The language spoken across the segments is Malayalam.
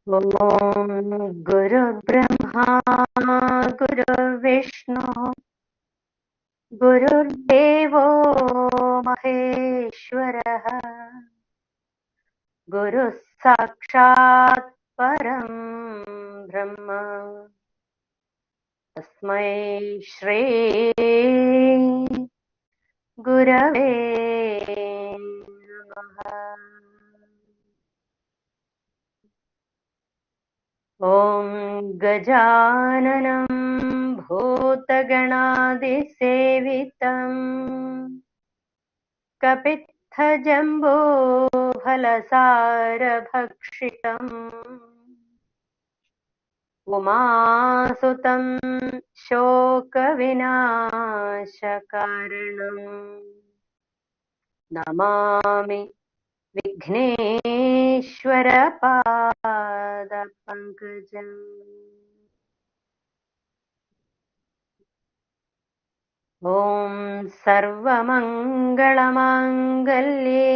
ॐ गुरुर्ब्रह्मा गुरुर्विष्णु गुरुर्देवो महेश्वरः गुरुः साक्षात् परं ब्रह्म तस्मै श्री गुरवे नमः। ॐ गजाननं भूतगणादिसेवितं कपित्थजम्बोफलसारभक्षितम् उमासुतं शोकविनाशकारणं नमामि विघ्नेश्वरपादपङ्कजम्। ॐ सर्वमङ्गलमाङ्गल्ये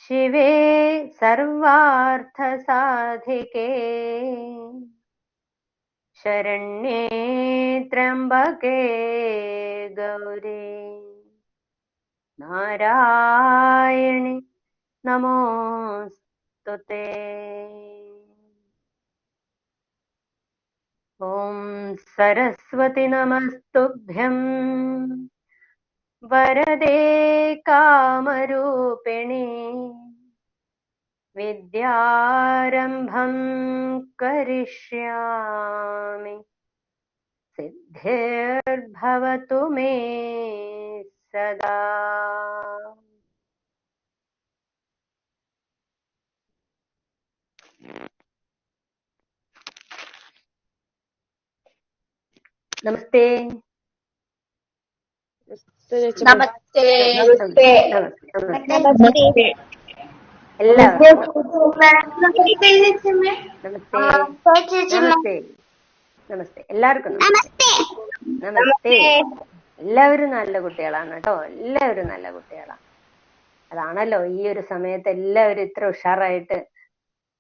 शिवे सर्वार्थसाधिके शरण्ये त्र्यम्बके गौरी नारायणि नमोऽस्तुते। ॐ सरस्वती नमस्तुभ्यं वरदे कामरूपिणि विद्यारम्भं करिष्यामि सिद्धिर्भवतु मे सदा। नमस्ते नमस्ते नमस्ते नमस्ते नमस्ते എല്ലാവർക്കും നമസ്തേ നമസ്തേ നമസ്തേ എല്ലാവർക്കും നമസ്തേ നമസ്തേ. എല്ലാവരും നല്ല കുട്ടികളാണ് കേട്ടോ, എല്ലാവരും നല്ല കുട്ടികളാണ്. അതാണല്ലോ ഈ ഒരു സമയത്ത് എല്ലാവരും ഇത്ര ഉഷാറായിട്ട്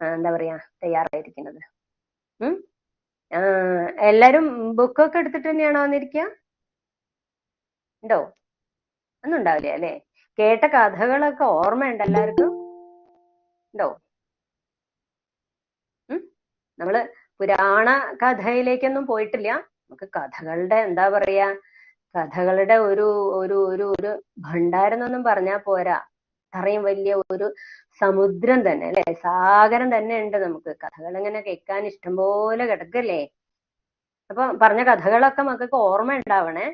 എന്താ പറയാ തയ്യാറായിരിക്കുന്നത്. എല്ലാരും ബുക്കൊക്കെ എടുത്തിട്ട് തന്നെയാണോ വന്നിരിക്കുക? ഉണ്ടോ? ഒന്നും ഉണ്ടാവില്ല അല്ലെ? കേട്ട കഥകളൊക്കെ ഓർമ്മയുണ്ട് എല്ലാവർക്കും? ഉണ്ടോ? നമ്മള് പുരാണ കഥയിലേക്കൊന്നും പോയിട്ടില്ല. നമുക്ക് കഥകളുടെ എന്താ പറയാ, കഥകളുടെ ഒരു ഒരു ഒരു ഒരു ഭണ്ഡാരം എന്നൊന്നും പറഞ്ഞാ പോരാ, അത്രയും വലിയ ഒരു സമുദ്രം തന്നെ അല്ലെ, സാഗരം തന്നെ ഉണ്ട് നമുക്ക്. കഥകൾ ഇങ്ങനെ കേൾക്കാൻ ഇഷ്ടംപോലെ കിടക്കല്ലേ. അപ്പൊ പറഞ്ഞ കഥകളൊക്കെ മക്കൾക്ക് ഓർമ്മ ഉണ്ടാവണേ.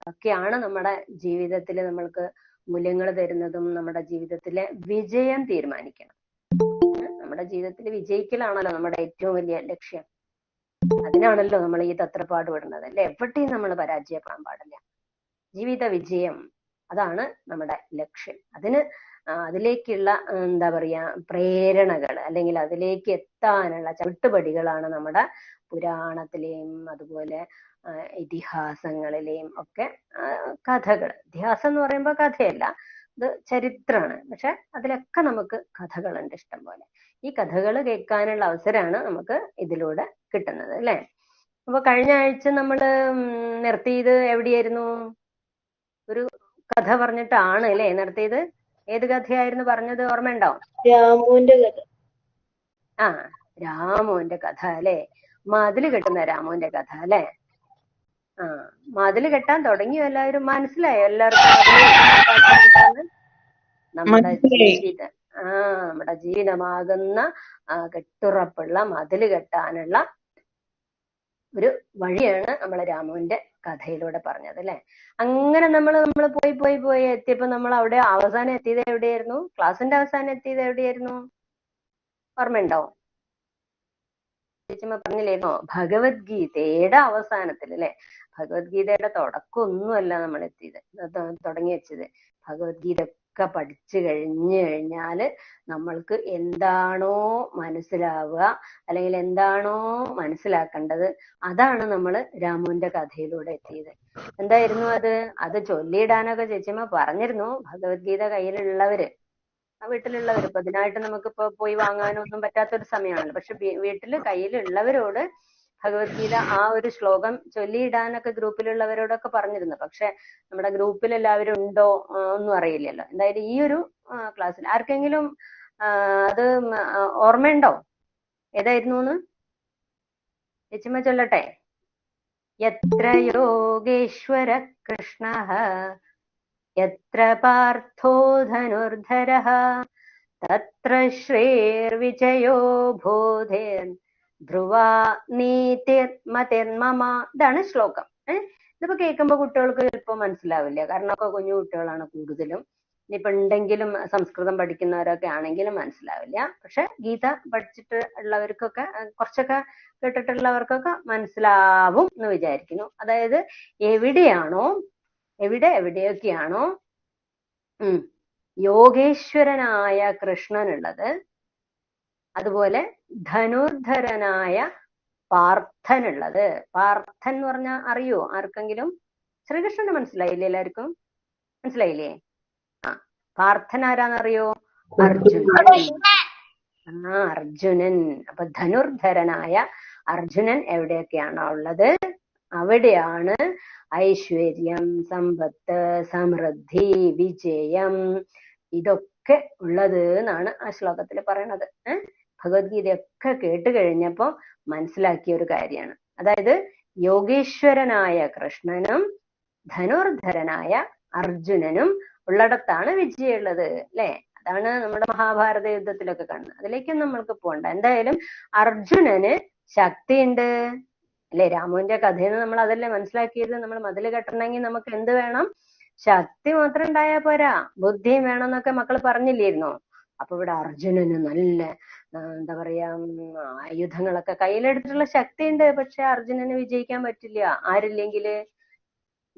ഒക്കെയാണ് നമ്മുടെ ജീവിതത്തിൽ നമ്മൾക്ക് മൂല്യങ്ങൾ തരുന്നതും നമ്മുടെ ജീവിതത്തിലെ വിജയം തീരുമാനിക്കണം. നമ്മുടെ ജീവിതത്തിൽ വിജയിക്കലാണല്ലോ നമ്മുടെ ഏറ്റവും വലിയ ലക്ഷ്യം. അതിനാണല്ലോ നമ്മൾ ഈ തത്രപ്പാട് വിടുന്നത് അല്ലെ. എവിടെയും നമ്മൾ പരാജയപ്പെടാൻ പാടില്ല. ജീവിത വിജയം അതാണ് നമ്മുടെ ലക്ഷ്യം. അതിലേക്കുള്ള എന്താ പറയാ പ്രേരണകൾ അല്ലെങ്കിൽ അതിലേക്ക് എത്താനുള്ള ചവിട്ടുപടികളാണ് നമ്മുടെ പുരാണത്തിലെയും അതുപോലെ ഇതിഹാസങ്ങളിലെയും ഒക്കെ കഥകൾ. ഇതിഹാസം എന്ന് പറയുമ്പോൾ കഥയല്ല, ഇത് ചരിത്രമാണ്. പക്ഷെ അതിലൊക്കെ നമുക്ക് കഥകളുണ്ട് ഇഷ്ടം പോലെ. ഈ കഥകൾ കേൾക്കാനുള്ള അവസരമാണ് നമുക്ക് ഇതിലൂടെ കിട്ടുന്നത് അല്ലെ. അപ്പൊ കഴിഞ്ഞ ആഴ്ച നമ്മള് നിർത്തിയത് എവിടെയായിരുന്നു? ഒരു കഥ പറഞ്ഞിട്ടാണ് അല്ലെ നിർത്തിയത്. ഏത് കഥയായിരുന്നു പറഞ്ഞത്? ഓർമ്മയുണ്ടോ? രാമുവിന്റെ കഥ. രാമുവിന്റെ കഥ അല്ലെ. മതില് കെട്ടുന്ന രാമുവിന്റെ കഥ അല്ലെ. മതില് കെട്ടാൻ തുടങ്ങിയോ എല്ലാവരും? മനസ്സിലായോ എല്ലാവർക്കും? നമ്മുടെ ജീവിതം നമ്മുടെ ജീവിതമാകുന്ന കെട്ടുറപ്പുള്ള മതില് കെട്ടാനുള്ള ഒരു വഴിയാണ് നമ്മളെ രാമുവിന്റെ കഥയിലൂടെ പറഞ്ഞത് അല്ലെ. അങ്ങനെ നമ്മൾ പോയി എത്തിയപ്പോ നമ്മൾ അവിടെ അവസാനം എത്തിയത് എവിടെയായിരുന്നു? ക്ലാസ്സിന്റെ അവസാനം എത്തിയത് എവിടെയായിരുന്നു? ഓർമ്മയുണ്ടോ? ചേച്ചിമ്മ പറഞ്ഞില്ലേന്നോ? ഭഗവത്ഗീതയുടെ അവസാനത്തിൽ അല്ലെ. ഭഗവത്ഗീതയുടെ തുടക്കമൊന്നുമല്ല നമ്മൾ എത്തിയത്, തുടങ്ങി വെച്ചത്. ഭഗവത്ഗീത ഒക്കെ പഠിച്ചു കഴിഞ്ഞാല് നമ്മൾക്ക് എന്താണോ മനസ്സിലാവുക അല്ലെങ്കിൽ എന്താണോ മനസ്സിലാക്കേണ്ടത് അതാണ് നമ്മൾ രാമുവിന്റെ കഥയിലൂടെ എത്തിയത്. എന്തായിരുന്നു അത്? അത് ചൊല്ലിയിടാനൊക്കെ ചേച്ചിമ്മ പറഞ്ഞിരുന്നു. ഭഗവത്ഗീത കയ്യിലുള്ളവര് വീട്ടിലുള്ളവർ ഇപ്പൊ ഇതിനായിട്ട് നമുക്കിപ്പോ പോയി വാങ്ങാനൊന്നും പറ്റാത്തൊരു സമയമാണല്ലോ. പക്ഷെ വീട്ടില് കയ്യിലുള്ളവരോട് ഭഗവത്ഗീത ആ ഒരു ശ്ലോകം ചൊല്ലിയിടാനൊക്കെ ഗ്രൂപ്പിലുള്ളവരോടൊക്കെ പറഞ്ഞിരുന്നു. പക്ഷെ നമ്മുടെ ഗ്രൂപ്പിൽ എല്ലാവരും ഉണ്ടോ ഒന്നും അറിയില്ലല്ലോ. എന്തായാലും ഈ ഒരു ക്ലാസ്സിൽ ആർക്കെങ്കിലും അത് ഓർമ്മയുണ്ടോ ഏതായിരുന്നു ചേച്ചിമ്മ ചൊല്ലട്ടെ. യത്ര യോഗേശ്വര കൃഷ്ണ യത്ര പാർത്ഥോ ധനുർധരഃ തത്ര ശ്രേർവിജയോ ബോധേർ ധ്രുവാ നീതിർമതിർമമ. ഇതാണ് ശ്ലോകം. ഇതിപ്പോ കേൾക്കുമ്പോ കുട്ടികൾക്ക് ചിലപ്പോൾ മനസ്സിലാവില്ല, കാരണം ഒക്കെ കുഞ്ഞു കുട്ടികളാണ് കൂടുതലും. ഇനിയിപ്പോ ഉണ്ടെങ്കിലും സംസ്കൃതം പഠിക്കുന്നവരൊക്കെ ആണെങ്കിലും മനസ്സിലാവില്ല. പക്ഷെ ഗീത പഠിച്ചിട്ട് ഉള്ളവർക്കൊക്കെ കുറച്ചൊക്കെ കേട്ടിട്ടുള്ളവർക്കൊക്കെ മനസ്സിലാവും എന്ന് വിചാരിക്കുന്നു. അതായത് എവിടെയൊക്കെയാണോ യോഗേശ്വരനായ കൃഷ്ണനുള്ളത്, അതുപോലെ ധനുർധരനായ പാർത്ഥനുള്ളത്. പാർത്ഥൻ എന്ന് പറഞ്ഞാൽ അറിയോ ആർക്കെങ്കിലും? ശ്രീകൃഷ്ണന് മനസ്സിലായില്ലേ? എല്ലാവർക്കും മനസ്സിലായില്ലേ? പാർത്ഥൻ ആരാന്നറിയോ? അർജുനൻ. അർജുനൻ. അപ്പൊ ധനുർധരനായ അർജുനൻ എവിടെയൊക്കെയാണോ ഉള്ളത് അവിടെയാണ് ഐശ്വര്യം, സമ്പത്ത്, സമൃദ്ധി, വിജയം ഇതൊക്കെ ഉള്ളത് എന്നാണ് ആ ശ്ലോകത്തിൽ പറയണത്. ഭഗവത്ഗീതയൊക്കെ കേട്ട് കഴിഞ്ഞപ്പോ മനസ്സിലാക്കിയ ഒരു കാര്യമാണ്. അതായത് യോഗേശ്വരനായ കൃഷ്ണനും ധനുർധരനായ അർജുനനും ഉള്ളിടത്താണ് വിജയമുള്ളത് അല്ലെ? അതാണ് നമ്മുടെ മഹാഭാരത യുദ്ധത്തിലൊക്കെ കാണുന്നത്. അതിലേക്കും നമ്മൾക്ക് പോകണ്ട. എന്തായാലും അർജുനന് ശക്തിയുണ്ട് അല്ലെ? രാമുവിന്റെ കഥയിൽ നിന്ന് നമ്മൾ അതല്ലേ മനസ്സിലാക്കിയത്. നമ്മൾ മതില് കെട്ടണമെങ്കിൽ നമുക്ക് എന്ത് വേണം? ശക്തി മാത്രം ഉണ്ടായാൽ പോരാ, ബുദ്ധിയും വേണം എന്നൊക്കെ മക്കൾ പറഞ്ഞില്ലായിരുന്നോ? അപ്പൊ ഇവിടെ അർജുനന് നല്ല എന്താ പറയാ ആയുധങ്ങളൊക്കെ കയ്യിലെടുത്തിട്ടുള്ള ശക്തിയുണ്ട്. പക്ഷെ അർജുനന് വിജയിക്കാൻ പറ്റില്ല. ആരില്ലെങ്കില്?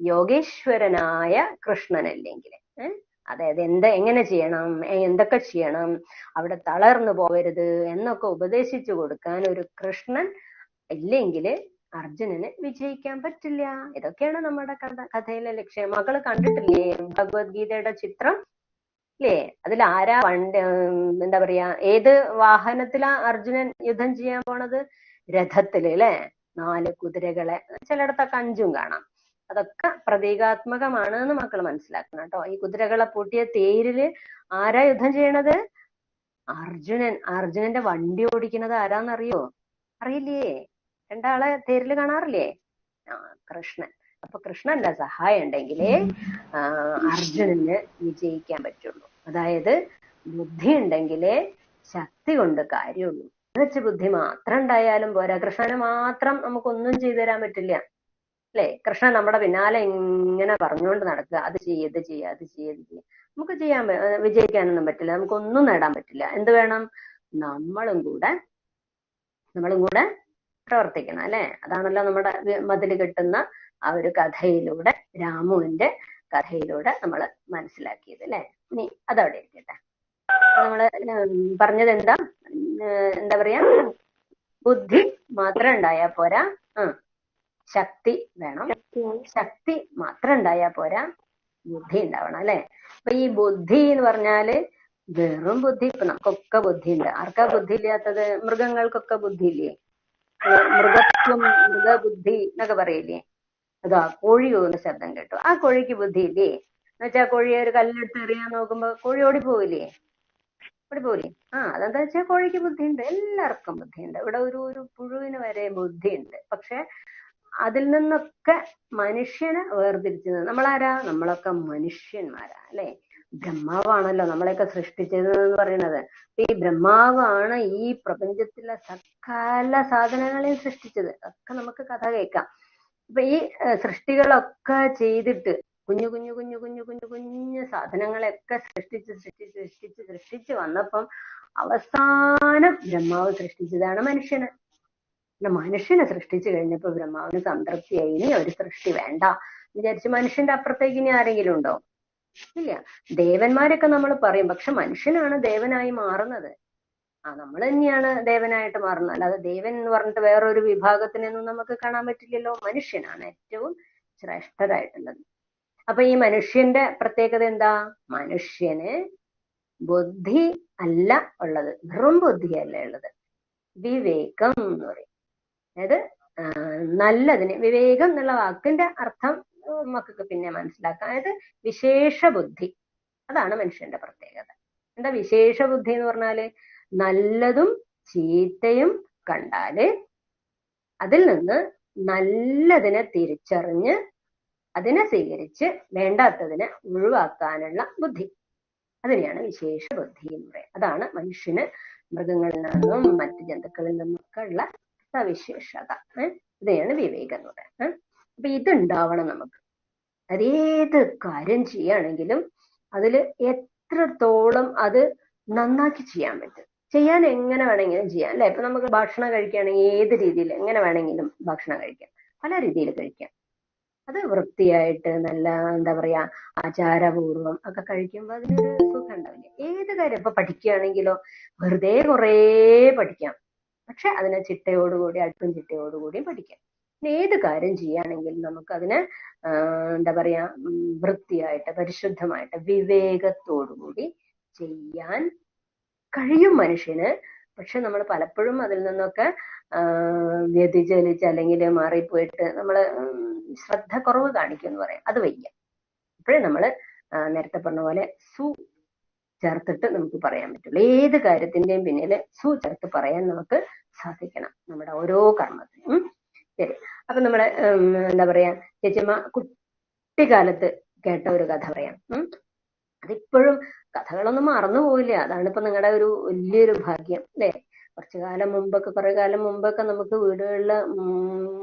യോഗേശ്വരനായ കൃഷ്ണനല്ലെങ്കിൽ. അതായത് എങ്ങനെ ചെയ്യണം, എന്തൊക്കെ ചെയ്യണം, അവിടെ തളർന്നു പോകരുത് എന്നൊക്കെ ഉപദേശിച്ചു കൊടുക്കാൻ ഒരു കൃഷ്ണൻ ഇല്ലെങ്കിൽ അർജുനന് വിജയിക്കാൻ പറ്റില്ല. ഇതൊക്കെയാണ് നമ്മുടെ കഥയിലെ ലക്ഷ്യം. മക്കള് കണ്ടിട്ടില്ലേ ഭഗവത്ഗീതയുടെ ചിത്രം അല്ലേ? അതിൽ ആരാ എന്താ പറയാ ഏത് വാഹനത്തിലാ അർജുനൻ യുദ്ധം ചെയ്യാൻ പോണത്? രഥത്തില് അല്ലെ? 4 കുതിരകളെ, ചിലയിടത്തൊക്കെ 5ഉം കാണാം. അതൊക്കെ പ്രതീകാത്മകമാണ് എന്ന് മക്കൾ മനസ്സിലാക്കണം കേട്ടോ. ഈ കുതിരകളെ പൂട്ടിയ തേരില് ആരാ യുദ്ധം ചെയ്യണത്? അർജുനൻ. അർജുനന്റെ വണ്ടി ഓടിക്കുന്നത് ആരാന്നറിയോ? അറിയില്ലേ? രണ്ടാളെ തേരില് കാണാറില്ലേ? കൃഷ്ണൻ. അപ്പൊ കൃഷ്ണന്റെ സഹായം ഉണ്ടെങ്കിലേ അർജുനന് വിജയിക്കാൻ പറ്റുള്ളൂ. അതായത് ബുദ്ധി ഉണ്ടെങ്കിലേ ശക്തി കൊണ്ട് കാര്യമുള്ളൂ. വെച്ച് ബുദ്ധി മാത്രം ഉണ്ടായാലും പോരാ. കൃഷ്ണന് മാത്രം നമുക്കൊന്നും ചെയ്തു തരാൻ പറ്റില്ല അല്ലെ? കൃഷ്ണൻ നമ്മുടെ പിന്നാലെ ഇങ്ങനെ പറഞ്ഞുകൊണ്ട് നടക്കുക, അത് ചെയ്യ, ഇത് ചെയ്യ, അത് ചെയ്യ, ഇത് ചെയ്യ. നമുക്ക് വിജയിക്കാനൊന്നും പറ്റില്ല, നമുക്കൊന്നും നേടാൻ പറ്റില്ല. എന്ത് വേണം? നമ്മളും കൂടെ പ്രവർത്തിക്കണം അല്ലെ? അതാണല്ലോ നമ്മുടെ മതില് കെട്ടുന്ന ആ ഒരു കഥയിലൂടെ, രാമുവിന്റെ കഥയിലൂടെ നമ്മൾ മനസ്സിലാക്കിയത് അല്ലെ? ഇനി അതവിടെ ഇരിക്കട്ടെ. നമ്മള് പറഞ്ഞത് എന്താ പറയാ? ബുദ്ധി മാത്രം ഉണ്ടായാ പോരാ, ശക്തി വേണം. ശക്തി മാത്രം ഉണ്ടായാ പോരാ, ബുദ്ധി ഉണ്ടാവണം അല്ലെ? അപ്പൊ ഈ ബുദ്ധി എന്ന് പറഞ്ഞാല് വെറും ബുദ്ധി. ഇപ്പൊ നമുക്കൊക്കെ ബുദ്ധിയുണ്ട്. ആർക്കാ ബുദ്ധി ഇല്ലാത്തത്? മൃഗങ്ങൾക്കൊക്കെ ബുദ്ധി ഇല്ലേ? മൃഗബുദ്ധി എന്നൊക്കെ പറയില്ലേ? അതാ കോഴി പോകുന്ന ശബ്ദം കേട്ടു. ആ കോഴിക്ക് ബുദ്ധി ഇല്ലേ? എന്നുവെച്ചാ കോഴിയെ ഒരു കല്ലെടുത്ത് എറിയാൻ നോക്കുമ്പോ കോഴി ഓടിപ്പോവില്ലേ? അതെന്താ വെച്ചാൽ കോഴിക്ക് ബുദ്ധിയുണ്ട്. എല്ലാവർക്കും ബുദ്ധിയുണ്ട്. ഇവിടെ ഒരു പുഴുവിന് വരെ ബുദ്ധിയുണ്ട്. പക്ഷെ അതിൽ നിന്നൊക്കെ മനുഷ്യനെ വേർതിരിച്ചത് നമ്മളാരാ? നമ്മളൊക്കെ മനുഷ്യന്മാരാ അല്ലെ? ബ്രഹ്മാവാണല്ലോ നമ്മളെയൊക്കെ സൃഷ്ടിച്ചത് എന്ന് പറയുന്നത്. ഈ ബ്രഹ്മാവാണ് ഈ പ്രപഞ്ചത്തിലെ സകല സാധനങ്ങളെയും സൃഷ്ടിച്ചത്. ഒക്കെ നമുക്ക് കഥ കേൾക്കാം. അപ്പൊ ഈ സൃഷ്ടികളൊക്കെ ചെയ്തിട്ട് കുഞ്ഞു കുഞ്ഞു കുഞ്ഞു കുഞ്ഞു കുഞ്ഞു കുഞ്ഞു സാധനങ്ങളെയൊക്കെ സൃഷ്ടിച്ച് വന്നപ്പം അവസാനം ബ്രഹ്മാവ് സൃഷ്ടിച്ചതാണ് മനുഷ്യനെ. മനുഷ്യനെ സൃഷ്ടിച്ചു കഴിഞ്ഞപ്പോ ബ്രഹ്മാവിന് സംതൃപ്തിയായി. ഇനി ഒരു സൃഷ്ടി വേണ്ട വിചാരിച്ച് മനുഷ്യന്റെ അപ്പുറത്തേക്ക് ഇനി ആരെങ്കിലും ഉണ്ടോ? ഇല്ല. ദേവന്മാരൊക്കെ നമ്മൾ പറയും, പക്ഷെ മനുഷ്യനാണ് ദേവനായി മാറുന്നത്. നമ്മൾ തന്നെയാണ് ദേവനായിട്ട് മാറുന്നത്. അല്ലാതെ ദേവൻ എന്ന് പറഞ്ഞിട്ട് വേറൊരു വിഭാഗത്തിനൊന്നും നമുക്ക് കാണാൻ പറ്റില്ലല്ലോ. മനുഷ്യനാണ് ഏറ്റവും ശ്രേഷ്ഠരായിട്ടുള്ളത്. അപ്പൊ ഈ മനുഷ്യന്റെ പ്രത്യേകത എന്താ? മനുഷ്യന് ബുദ്ധി അല്ല ഉള്ളത്, വെറും ബുദ്ധിയല്ല ഉള്ളത്, വിവേകം എന്ന് പറയും. അതായത് നല്ലതിന്, വിവേകം എന്നുള്ള വാക്കിന്റെ അർത്ഥം മക്കൾക്ക് പിന്നെ മനസ്സിലാക്കാം. അതായത് വിശേഷ ബുദ്ധി, അതാണ് മനുഷ്യന്റെ പ്രത്യേകത. എന്താ വിശേഷ ബുദ്ധി എന്ന് പറഞ്ഞാല്? നല്ലതും ചീത്തയും കണ്ടാല് അതിൽ നിന്ന് നല്ലതിനെ തിരിച്ചറിഞ്ഞ് അതിനെ സ്വീകരിച്ച് വേണ്ടാത്തതിനെ ഒഴിവാക്കാനുള്ള ബുദ്ധി, അതിനെയാണ് വിശേഷ ബുദ്ധി എന്ന് പറയുന്നത്. അതാണ് മനുഷ്യന് മൃഗങ്ങളിൽ നിന്നും മറ്റു ജന്തുക്കളിൽ നിന്നൊക്കെ ഉള്ള സവിശേഷത. ഇതാണ് വിവേകം എന്ന് പറയുന്നത്. അപ്പൊ ഇതുണ്ടാവണം നമുക്ക്. അതേത് കാര്യം ചെയ്യുകയാണെങ്കിലും അതിൽ എത്രത്തോളം അത് നന്നാക്കി ചെയ്യാൻ പറ്റും. ചെയ്യാൻ എങ്ങനെ വേണമെങ്കിലും ചെയ്യാം അല്ലെ. ഇപ്പൊ നമുക്ക് ഭക്ഷണം കഴിക്കുകയാണെങ്കിൽ ഏത് രീതിയിൽ എങ്ങനെ വേണമെങ്കിലും ഭക്ഷണം കഴിക്കാം, പല രീതിയിൽ കഴിക്കാം. അത് വൃത്തിയായിട്ട് നല്ല എന്താ പറയാ ആചാരപൂർവം ഒക്കെ കഴിക്കുമ്പോൾ അതിനൊരു സുഖം ഉണ്ടാവില്ല. ഏത് കാര്യം ഇപ്പൊ പഠിക്കുകയാണെങ്കിലോ വെറുതെ കുറേ പഠിക്കാം, പക്ഷെ അതിനെ ചിട്ടയോടുകൂടി അടുക്കും ചിട്ടയോടുകൂടിയും പഠിക്കാം. ഏത് കാര്യം ചെയ്യുകയാണെങ്കിലും നമുക്കതിനെ എന്താ പറയാ വൃത്തിയായിട്ട് പരിശുദ്ധമായിട്ട് വിവേകത്തോടുകൂടി ചെയ്യാൻ കഴിയും മനുഷ്യന്. പക്ഷെ നമ്മൾ പലപ്പോഴും അതിൽ നിന്നൊക്കെ വ്യതിചലിച്ച് അല്ലെങ്കിൽ മാറിപ്പോയിട്ട് നമ്മള് ശ്രദ്ധ കുറവ് കാണിക്കും എന്ന് പറയാം. അത് വയ്യ. ഇപ്പോഴേ നമ്മള് നേരത്തെ പറഞ്ഞ പോലെ സു ചേർത്തിട്ട് നമുക്ക് പറയാൻ പറ്റുള്ളൂ. ഏത് കാര്യത്തിന്റെയും പിന്നിൽ സു ചേർത്ത് പറയാൻ നമുക്ക് സാധിക്കണം നമ്മുടെ ഓരോ കർമ്മത്തിനും. ശരി, അപ്പൊ നമ്മള് എന്താ പറയാ ചേച്ചിമ്മ കുട്ടിക്കാലത്ത് കേട്ട ഒരു കഥ പറയാം. അതിപ്പോഴും കഥകളൊന്നും മറന്നു പോവില്ല. അതാണ് ഇപ്പൊ നിങ്ങളുടെ ഒരു വലിയൊരു ഭാഗ്യം അല്ലെ. കുറെ കാലം മുമ്പൊക്കെ നമുക്ക് വീടുകളില്